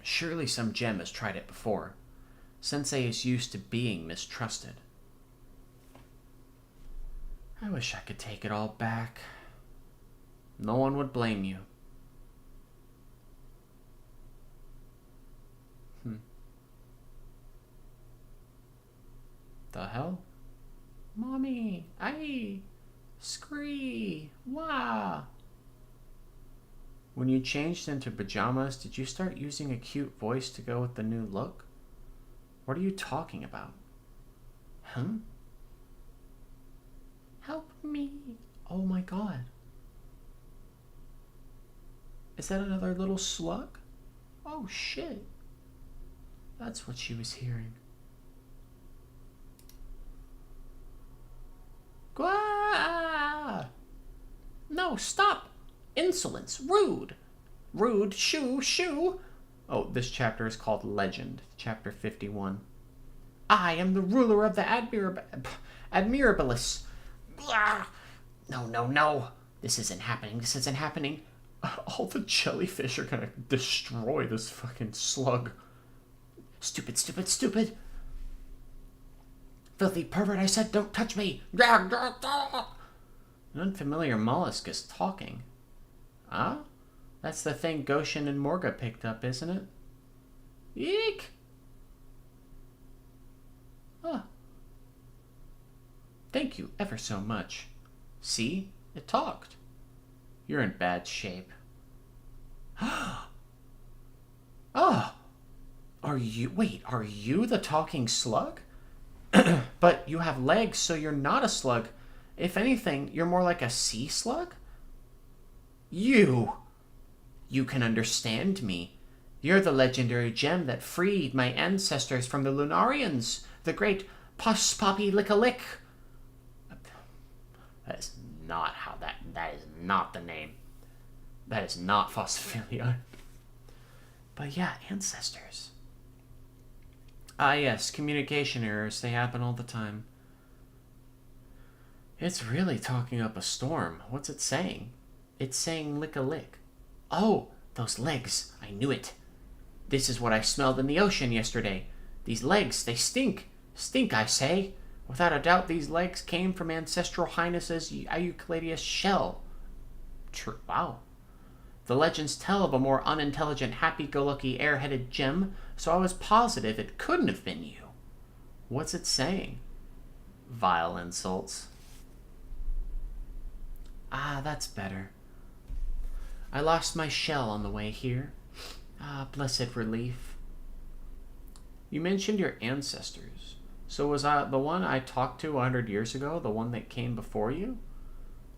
Surely some gem has tried it before. Sensei is used to being mistrusted. I wish I could take it all back. No one would blame you. The hell? Mommy! Aye! Scree! Wah! When you changed into pajamas, did you start using a cute voice to go with the new look? What are you talking about? Huh? Help me! Oh my god. Is that another little slug? Oh shit. That's what she was hearing. Gah! No, stop! Insolence! Rude! Rude! Shoo! Shoo! Oh, this chapter is called Legend, chapter 51. I am the ruler of the Admirabilis. No, no, no. This isn't happening. This isn't happening. All the jellyfish are gonna destroy this fucking slug. Stupid, stupid, stupid. Filthy pervert, I said, don't touch me. An unfamiliar mollusk is talking. Huh? That's the thing Goshen and Morga picked up, isn't it? Eek! Huh. Thank you ever so much. See? It talked. You're in bad shape. Oh! Are you the talking slug? But you have legs, so you're not a slug. If anything, you're more like a sea slug? You can understand me. You're the legendary gem that freed my ancestors from the Lunarians, the great Phosphophyllite. That is not how that is not the name. That is not Phosphophyllite. But yeah, ancestors. Ah yes, communication errors, they happen all the time. It's really talking up a storm. What's it saying? It's saying lick a lick. Oh, those legs. I knew it. This is what I smelled in the ocean yesterday. These legs, they stink. Stink, I say. Without a doubt, these legs came from Ancestral Highness's Euclideus shell. True. Wow. The legends tell of a more unintelligent, happy-go-lucky, air-headed gem, so I was positive it couldn't have been you. What's it saying? Vile insults. Ah, that's better. I lost my shell on the way here. Ah, blessed relief. You mentioned your ancestors. So was I the one I talked to 100 years ago, the one that came before you?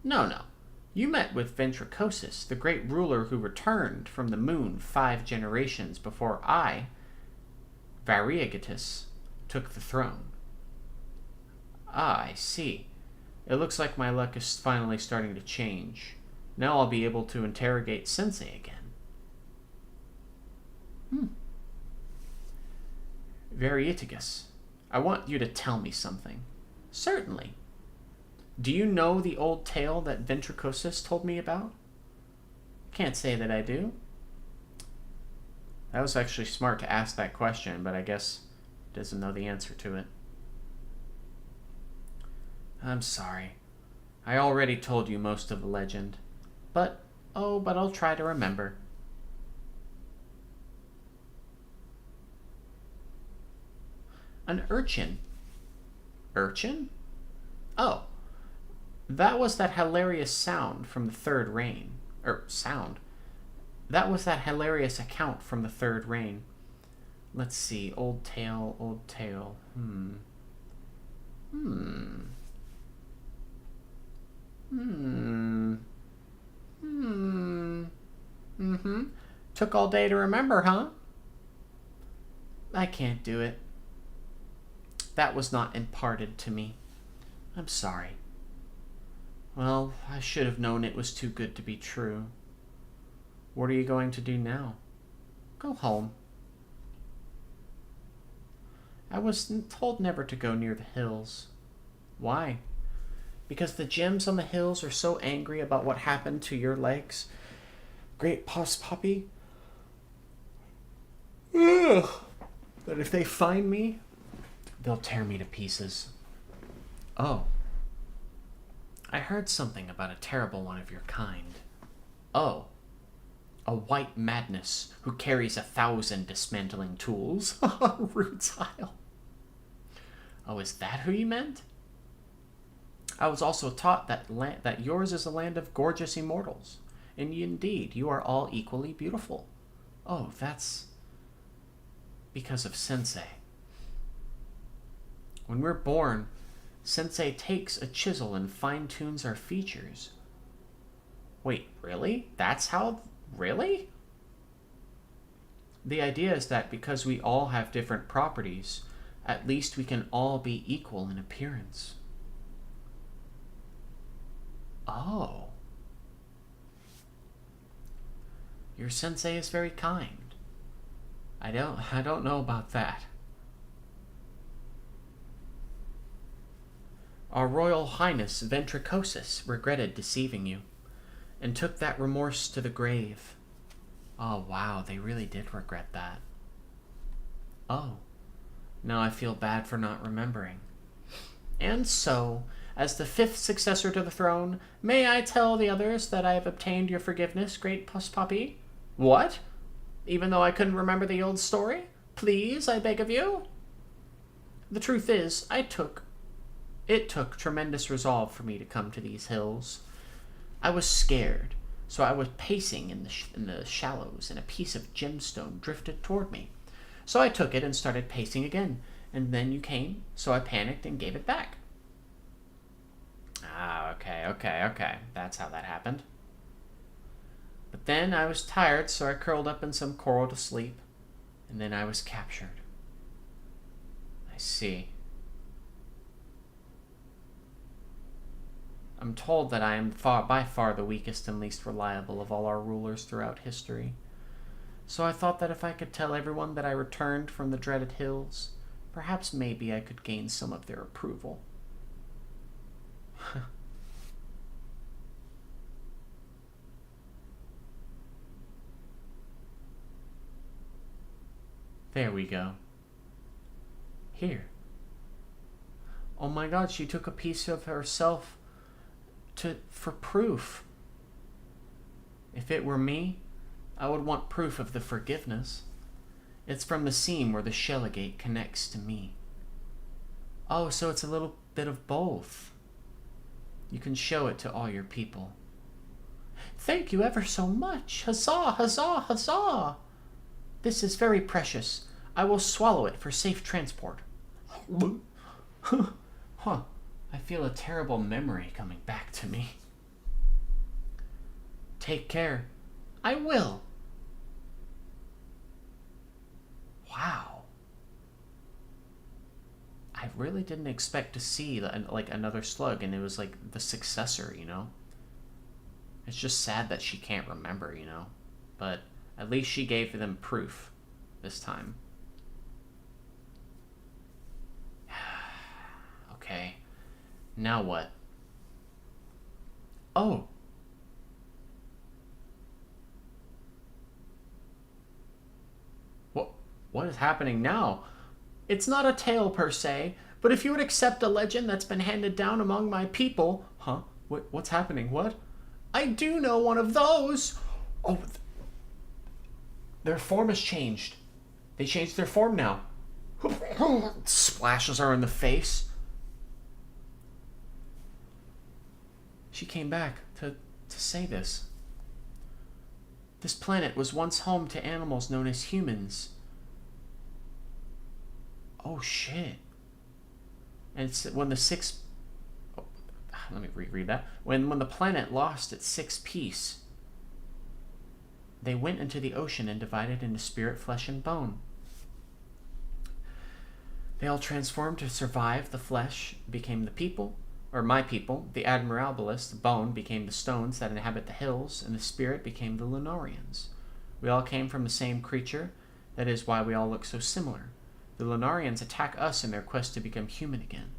No. You met with Ventricosus, the great ruler who returned from the moon 5 generations before I, Variegatus, took the throne. Ah, I see. It looks like my luck is finally starting to change. Now I'll be able to interrogate Sensei again. Variegatus, I want you to tell me something. Certainly. Do you know the old tale that Ventricosus told me about? Can't say that I do. That was actually smart to ask that question, but I guess he doesn't know the answer to it. I'm sorry. I already told you most of the legend. But I'll try to remember. An urchin. Urchin? Oh, That was that hilarious sound from the third rain. Sound. That was that hilarious account from the third rain. Let's see. Old tale, old tale. Took all day to remember, huh? I can't do it. That was not imparted to me. I'm sorry. Well, I should have known it was too good to be true. What are you going to do now? Go home. I was told never to go near the hills. Why? Because the gems on the hills are so angry about what happened to your legs. Great Phosphopy. Ugh. That if they find me, they'll tear me to pieces. Oh. I heard something about a terrible one of your kind. Oh. A white madness who carries 1,000 dismantling tools. Rude style. Oh, is that who you meant? I was also taught that yours is a land of gorgeous immortals. And indeed, you are all equally beautiful. Oh, that's because of Sensei. When we're born, Sensei takes a chisel and fine-tunes our features. Wait, really? That's how... Really? The idea is that because we all have different properties, at least we can all be equal in appearance. Oh. Your sensei is very kind. I don't know about that. Our Royal Highness Ventricosus regretted deceiving you, and took that remorse to the grave. Oh, wow, they really did regret that. Oh, now I feel bad for not remembering. And so, as the 5th successor to the throne, may I tell the others that I have obtained your forgiveness, great Phosphopy? What? Even though I couldn't remember the old story? Please, I beg of you? The truth is, it took tremendous resolve for me to come to these hills. I was scared, so I was pacing in the shallows, and a piece of gemstone drifted toward me. So I took it and started pacing again, and then you came, so I panicked and gave it back. Ah, okay. That's how that happened. But then I was tired, so I curled up in some coral to sleep, and then I was captured. I see. I'm told that I am by far the weakest and least reliable of all our rulers throughout history. So I thought that if I could tell everyone that I returned from the dreaded hills, perhaps maybe I could gain some of their approval. There we go. Here. Oh my god, she took a piece of herself for proof. If it were me, I would want proof of the forgiveness. It's from the seam where the Shelligate connects to me. Oh, so it's a little bit of both. You can show it to all your people. Thank you ever so much. Huzzah, huzzah, huzzah! This is very precious. I will swallow it for safe transport. Huh. I feel a terrible memory coming back to me. Take care. I will. Wow. I really didn't expect to see like another slug, and it was like the successor, you know? It's just sad that she can't remember, you know? But at least she gave them proof this time. Okay. Now what? Oh. What is happening now? It's not a tale per se, but if you would accept a legend that's been handed down among my people... Huh? What's happening? What? I do know one of those! Oh, their form has changed. They changed their form now. Splashes her in the face. She came back to say this. This planet was once home to animals known as humans. Oh shit. And it's when the sixth... Oh, let me reread that. When the planet lost its sixth piece, they went into the ocean and divided into spirit, flesh, and bone. They all transformed to survive. The flesh became the people, or my people. The admirabilis, the bone, became the stones that inhabit the hills, and the spirit became the Lunarians. We all came from the same creature. That is why we all look so similar. The Lunarians attack us in their quest to become human again.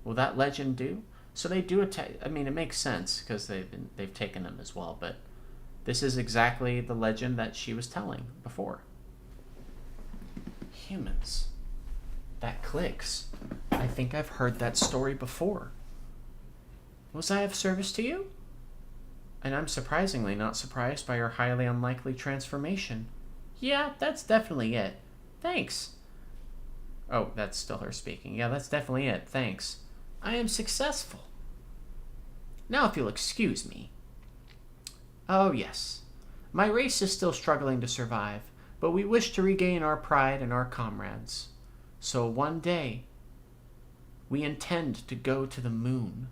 Will that legend do? So they do attack. I mean, it makes sense because they've taken them as well. But this is exactly the legend that she was telling before. Humans. That clicks. I think I've heard that story before. Was I of service to you? And I'm surprisingly not surprised by your highly unlikely transformation. Yeah, that's definitely it. Thanks. Oh, that's still her speaking. Yeah, that's definitely it. Thanks. I am successful. Now if you'll excuse me. Oh, yes. My race is still struggling to survive, but we wish to regain our pride and our comrades. So one day, we intend to go to the moon.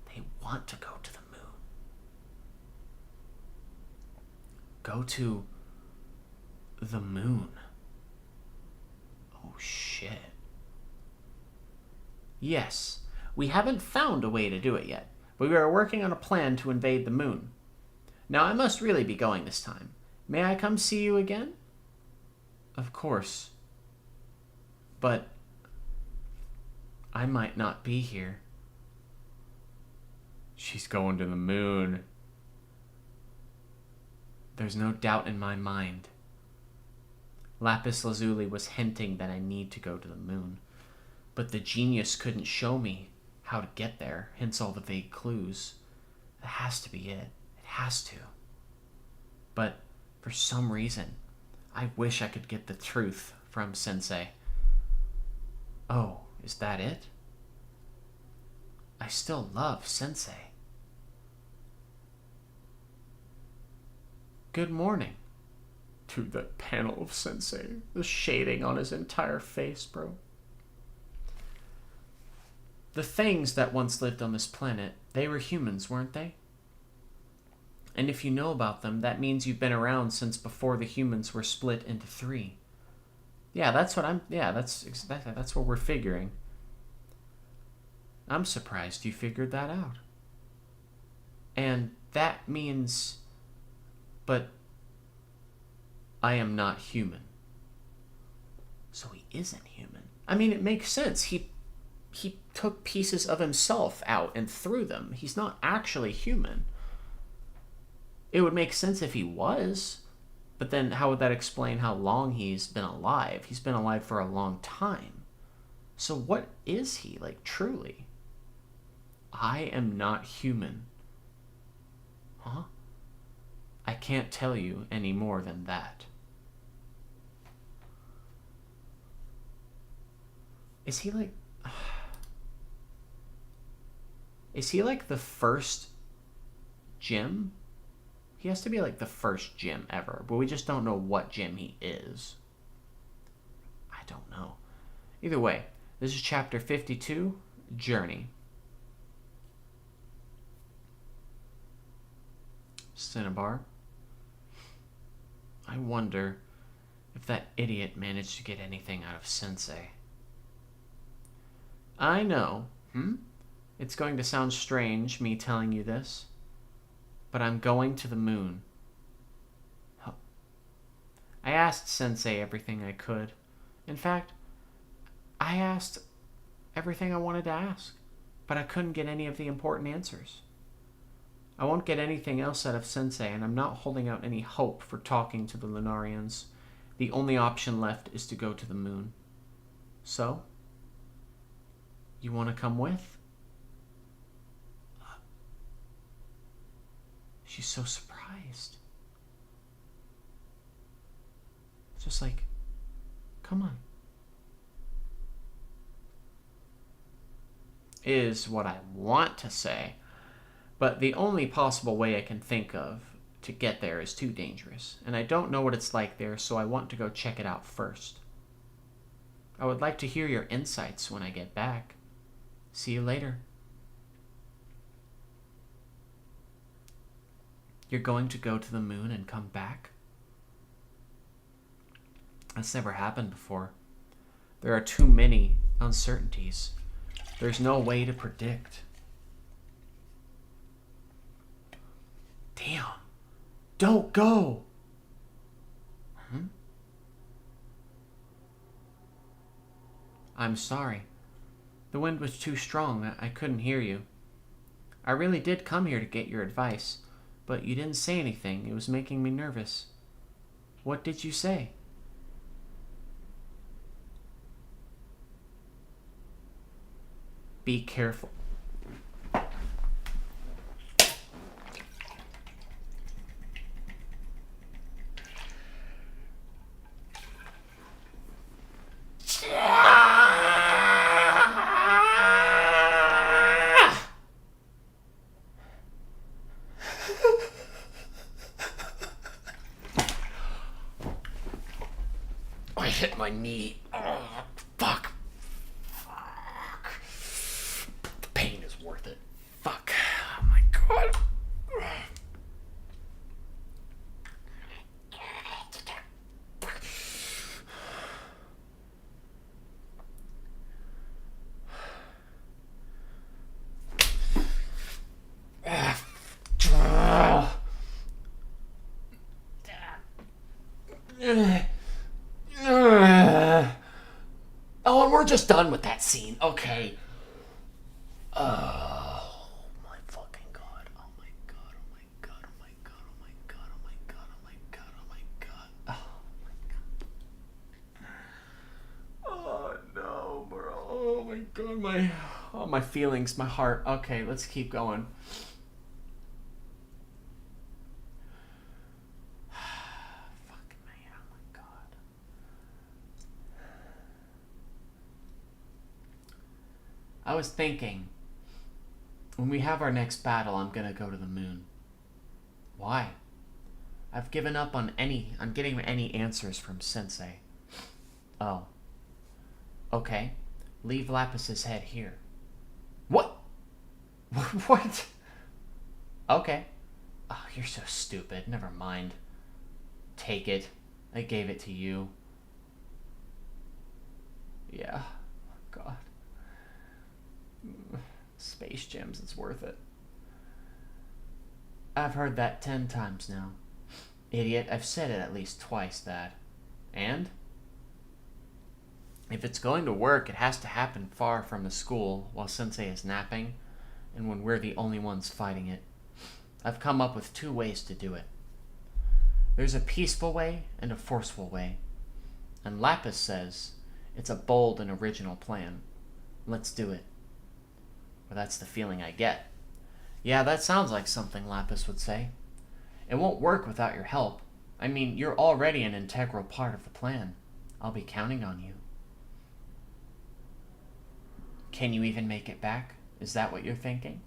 They want to go to the moon. Go to the moon. Oh, shit. Yes, we haven't found a way to do it yet, but we are working on a plan to invade the moon. Now, I must really be going this time. May I come see you again? Of course. But I might not be here. She's going to the moon. There's no doubt in my mind. Lapis Lazuli was hinting that I need to go to the moon. But the genius couldn't show me how to get there, hence all the vague clues. That has to be it. It has to. But for some reason, I wish I could get the truth from Sensei. Oh, is that it? I still love Sensei. Good morning. Dude, that panel of Sensei. The shading on his entire face, bro. The things that once lived on this planet, they were humans, weren't they? And if you know about them, that means you've been around since before the humans were split into three. Yeah, that's what we're figuring. I'm surprised you figured that out. And that means... But I am not human. So he isn't human. I mean, it makes sense. He took pieces of himself out and threw them. He's not actually human. It would make sense if he was, but then how would that explain how long he's been alive? He's been alive for a long time. So what is he, like, truly? I am not human. Huh? I can't tell you any more than that. Is he like... Is he like the first Jim? He has to be like the first Jim ever, but we just don't know what Jim he is. I don't know. Either way, this is chapter 52, Journey. Cinnabar. I wonder if that idiot managed to get anything out of Sensei. I know, It's going to sound strange, me telling you this, but I'm going to the moon. I asked Sensei everything I could. In fact, I asked everything I wanted to ask, but I couldn't get any of the important answers. I won't get anything else out of Sensei, and I'm not holding out any hope for talking to the Lunarians. The only option left is to go to the moon. So, you want to come with? She's so surprised. Just like, come on. is what I want to say, but the only possible way I can think of to get there is too dangerous, and I don't know what it's like there, so I want to go check it out first. I would like to hear your insights when I get back. See you later. You're going to go to the moon and come back? That's never happened before. There are too many uncertainties. There's no way to predict. Damn. Don't go. I'm sorry. The wind was too strong. I couldn't hear you. I really did come here to get your advice, but you didn't say anything. It was making me nervous. What did you say? Be careful. I hit my knee. Oh, fuck. Fuck. The pain is worth it. Fuck. Oh my god. Oh, and we're just done with that scene. Okay. Oh my fucking god. Oh my god. Oh my god. Oh my god. Oh my god. Oh my god. Oh my god. Oh my god. Oh my god. Oh no, bro. Oh my god. My feelings, my heart. Okay, let's keep going. I was thinking, when we have our next battle, I'm gonna go to the moon. Why? I've given up on getting any answers from Sensei. Oh. Okay. Leave Lapis's head here. What? What? Okay. Oh, you're so stupid. Never mind. Take it. I gave it to you. Yeah. God. Space gems, it's worth it. I've heard that 10 times now. Idiot, I've said it at least twice that. And? If it's going to work, it has to happen far from the school while Sensei is napping, and when we're the only ones fighting it. I've come up with 2 ways to do it. There's a peaceful way and a forceful way. And Lapis says it's a bold and original plan. Let's do it. Well, that's the feeling I get. Yeah, that sounds like something Lapis would say. It won't work without your help. I mean, you're already an integral part of the plan. I'll be counting on you. Can you even make it back? Is that what you're thinking?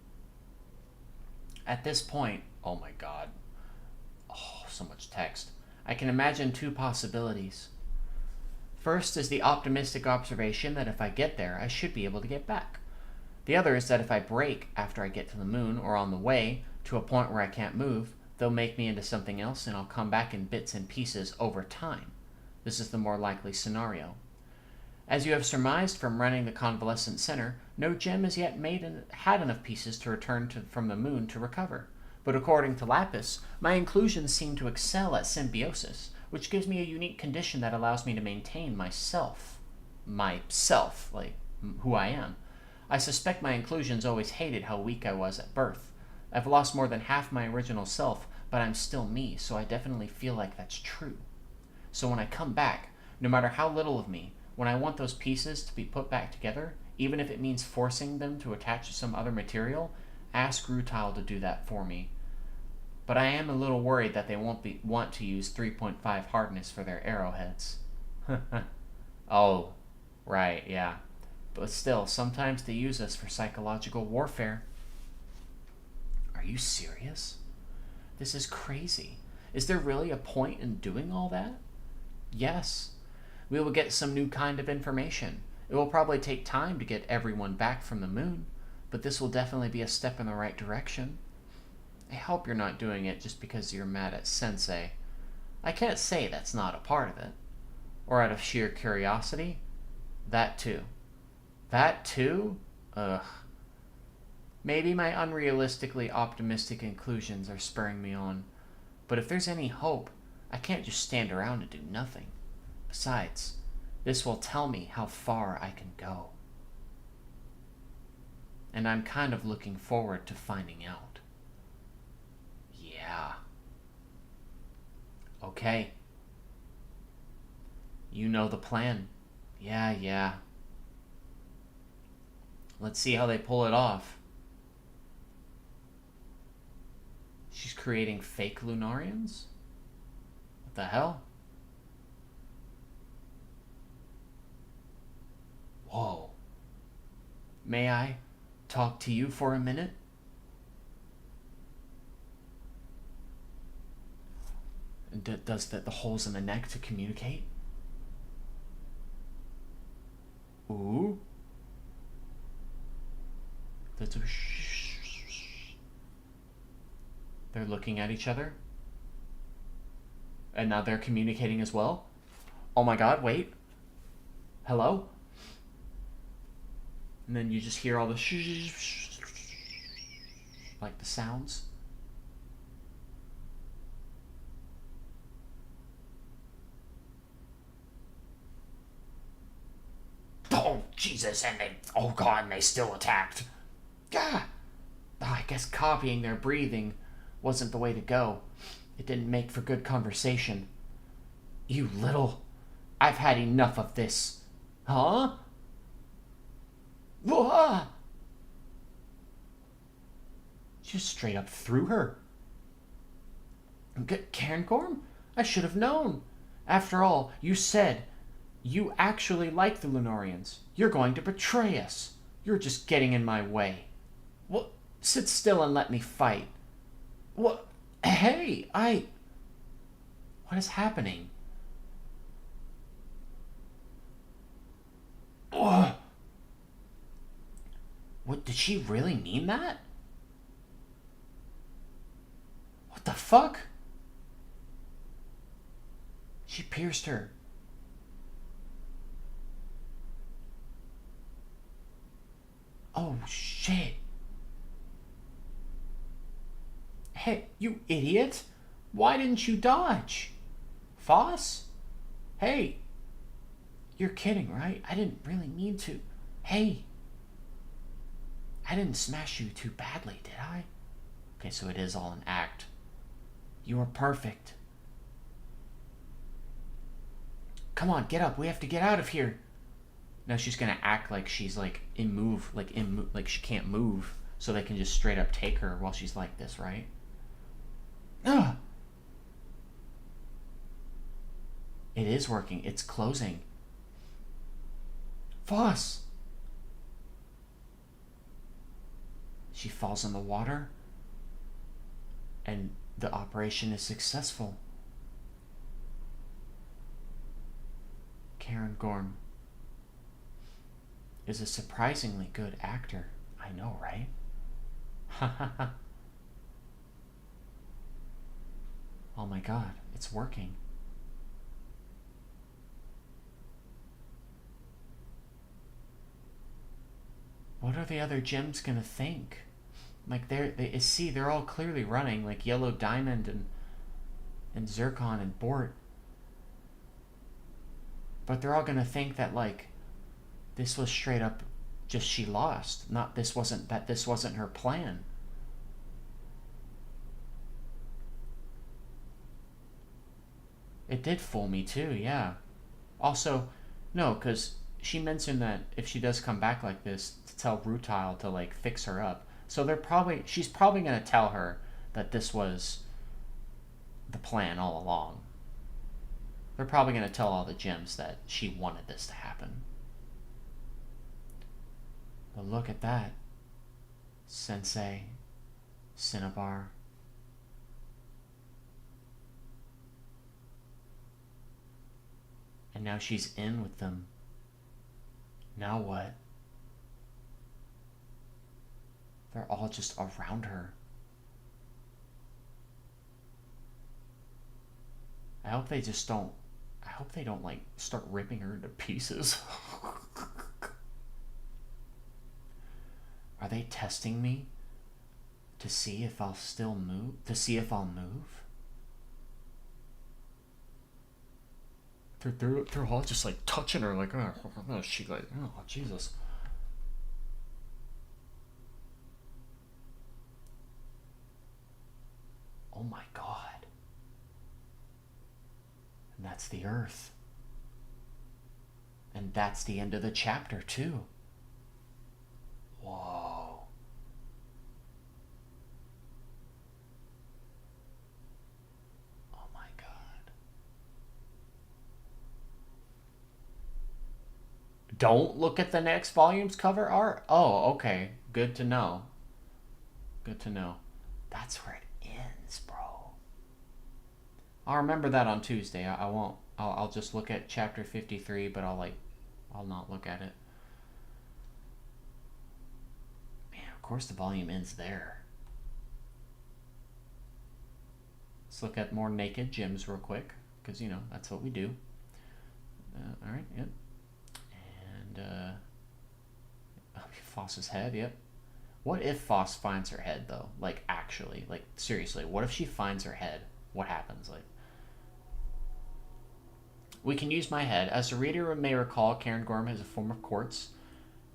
At this point, oh my god. Oh, so much text. I can imagine 2 possibilities. First is the optimistic observation that if I get there, I should be able to get back. The other is that if I break after I get to the moon or on the way to a point where I can't move, they'll make me into something else and I'll come back in bits and pieces over time. This is the more likely scenario. As you have surmised from running the convalescent center, no gem has yet had enough pieces to return from the moon to recover. But according to Lapis, my inclusions seem to excel at symbiosis, which gives me a unique condition that allows me to maintain myself, like who I am. I suspect my inclusions always hated how weak I was at birth. I've lost more than half my original self, but I'm still me, so I definitely feel like that's true. So when I come back, no matter how little of me, when I want those pieces to be put back together, even if it means forcing them to attach to some other material, ask Rutile to do that for me. But I am a little worried that they won't want to use 3.5 hardness for their arrowheads. Oh, right, yeah. But still, sometimes they use us for psychological warfare. Are you serious? This is crazy. Is there really a point in doing all that? Yes. We will get some new kind of information. It will probably take time to get everyone back from the moon, but this will definitely be a step in the right direction. I hope you're not doing it just because you're mad at Sensei. I can't say that's not a part of it. Or out of sheer curiosity. That too. That too? Ugh. Maybe my unrealistically optimistic conclusions are spurring me on, but if there's any hope, I can't just stand around and do nothing. Besides, this will tell me how far I can go. And I'm kind of looking forward to finding out. Yeah. Okay. You know the plan. Yeah. Let's see how they pull it off. She's creating fake Lunarians? What the hell? Whoa. May I talk to you for a minute? Does the holes in the neck to communicate? Ooh. That's a They're looking at each other. And now they're communicating as well. Oh my god, wait. Hello? And then you just hear all the like the sounds. Oh, Jesus, and oh god, and they still attacked. Ah! Oh, I guess copying their breathing wasn't the way to go. It didn't make for good conversation. You little... I've had enough of this. Huh? Whoa! Just straight up threw her. Cairngorm? I should have known. After all, you said you actually like the Lunarians. You're going to betray us. You're just getting in my way. What? Sit still and let me fight. What? Hey, What is happening? Ugh. What, did she really mean that? What the fuck? She pierced her. Oh, shit. Hey, you idiot! Why didn't you dodge? Foss? Hey! You're kidding, right? I didn't really mean to. Hey! I didn't smash you too badly, did I? Okay, so it is all an act. You were perfect. Come on, get up. We have to get out of here. Now she's gonna act like she's like like she can't move, so they can just straight up take her while she's like this, right? Ugh. It is working. It's closing. Foss. She falls in the water, and the operation is successful. Cairngorm is a surprisingly good actor. I know, right? Oh my god, it's working. What are the other gems gonna think? Like they're all clearly running, like Yellow Diamond and Zircon and Bort. But they're all gonna think that like this was straight up just she lost, not this wasn't her plan. It did fool me too, yeah. Also, no, because she mentioned that if she does come back like this, to tell Rutile to like fix her up. So she's probably gonna tell her that this was the plan all along. They're probably gonna tell all the gems that she wanted this to happen. But look at that. Sensei. Cinnabar. And now she's in with them. Now what? They're all just around her. I hope they just don't... I hope they don't, like, start ripping her into pieces. Are they testing me? To see if I'll still move? To see if I'll move? They're all just, like, touching her, like, oh, she, like, oh, Jesus. Oh my God. And that's the Earth. And that's the end of the chapter, too. Whoa. Oh my God. Don't look at the next volume's cover art? Oh, okay. Good to know. Good to know. That's where it ends, bro. I'll remember that on Tuesday. I won't. I'll just look at chapter 53, but I'll not look at it. Man, of course the volume ends there. Let's look at more naked gems real quick, because, you know, that's what we do. Alright, yep. And, Foss's head, yep. What if Foss finds her head, though? Like, actually. Like, seriously, what if she finds her head? What happens? Like, we can use my head. As the reader may recall, Cairngorm has a form of quartz.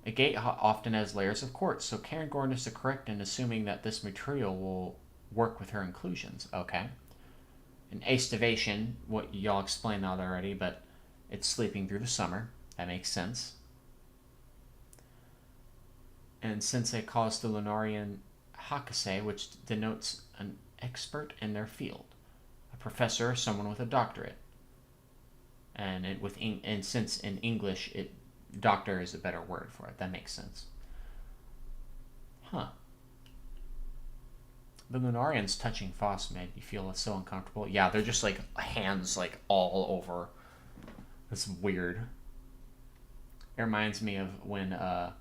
A gate often has layers of quartz, so Cairngorm is correct in assuming that this material will work with her inclusions. Okay. An aestivation, what y'all explained that already, but it's sleeping through the summer. That makes sense. And Sensei calls the Lunarian Hakase, which denotes an expert in their field. A professor, someone with a doctorate. And since in English, doctor is a better word for it. That makes sense. Huh. The Lunarians touching Foss made me feel so uncomfortable. Yeah, they're just like hands like all over. That's weird. It reminds me of when the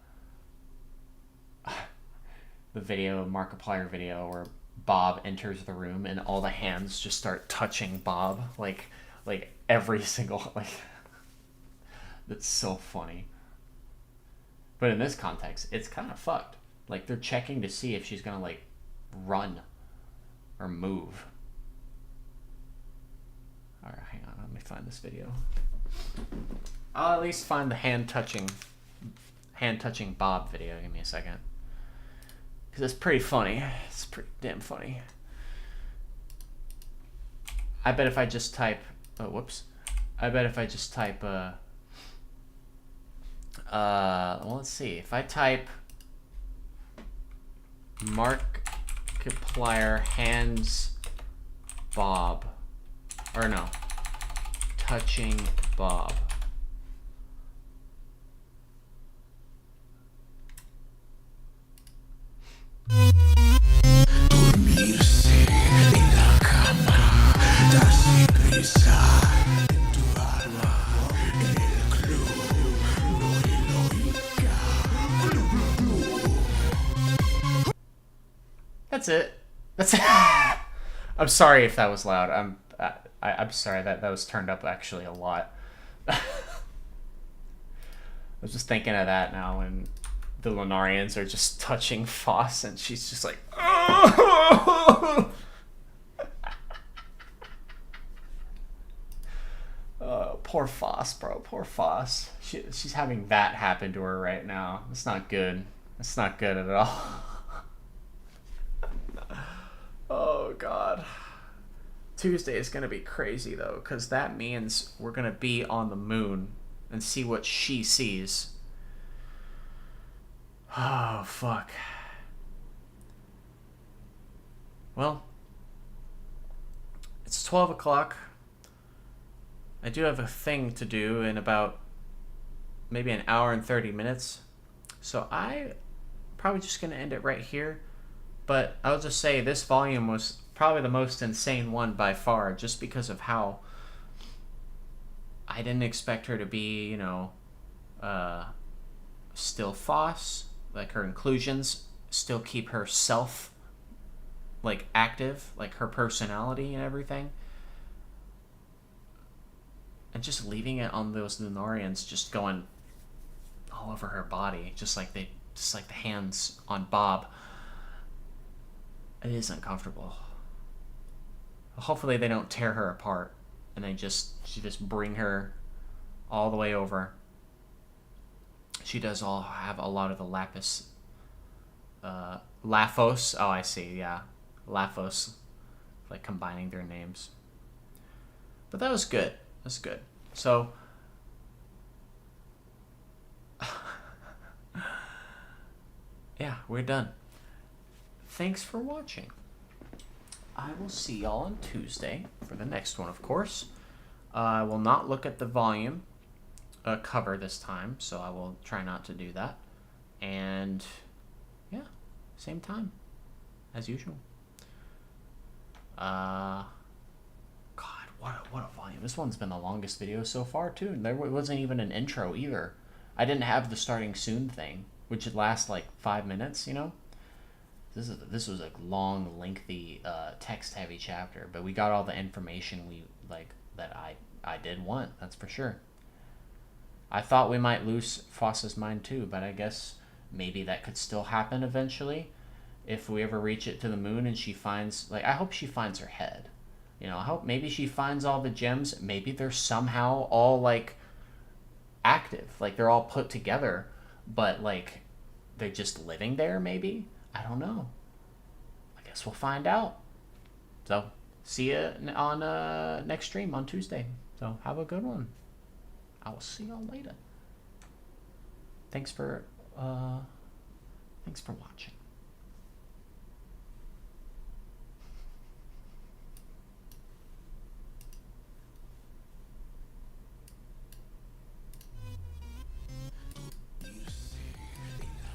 video, Markiplier video, where Bob enters the room and all the hands just start touching Bob, like every single, like, that's so funny. But in this context, it's kind of fucked. Like, they're checking to see if she's gonna, like, run or move. Alright, hang on, let me find this video. I'll at least find the hand touching Bob video. Give me a second. Because it's pretty funny. It's pretty damn funny. I bet if I just type... Oh, whoops. I bet if I just type... well, let's see. If I type... Markiplier hands Bob. Or no. Touching Bob. That's it. That's it. I'm sorry if that was loud. I'm sorry that was turned up actually a lot. I was just thinking of that now when the Lunarians are just touching Foss and she's just like, oh! Poor Foss, bro. Poor Foss. She's having that happen to her right now. It's not good. It's not good at all. Oh, God. Tuesday is going to be crazy, though, because that means we're going to be on the moon and see what she sees. Oh, fuck. Well, it's 12 o'clock. I do have a thing to do in about maybe an hour and 30 minutes. So I probably just gonna end it right here. But I'll just say this volume was probably the most insane one by far, just because of how I didn't expect her to be, you know, still Foss. Like her inclusions still keep herself like active, like her personality and everything. And just leaving it on those Lunarians just going all over her body, just like the hands on Bob. It is uncomfortable. Hopefully they don't tear her apart and they just bring her all the way over. She does all have a lot of the Lapis. Laphos. Oh, I see. Yeah, Laphos. Like combining their names. But that was good. That's good. So. Yeah, we're done. Thanks for watching. I will see y'all on Tuesday for the next one, of course. I will not look at the volume cover this time, so I will try not to do that. And yeah, same time as usual. God, what a volume. This one's been the longest video so far, too. And there wasn't even an intro either. I didn't have the starting soon thing, which would last like 5 minutes, you know? This was a long, lengthy, text-heavy chapter, but we got all the information that I did want. That's for sure. I thought we might lose Foss's mind too, but I guess maybe that could still happen eventually, if we ever reach it to the moon and she finds I hope she finds her head. You know, I hope maybe she finds all the gems. Maybe they're somehow all like active, like they're all put together, but like they're just living there. Maybe. I don't know. I guess we'll find out. So, see you on next stream on Tuesday. So, have a good one. I will see y'all later. Thanks for watching.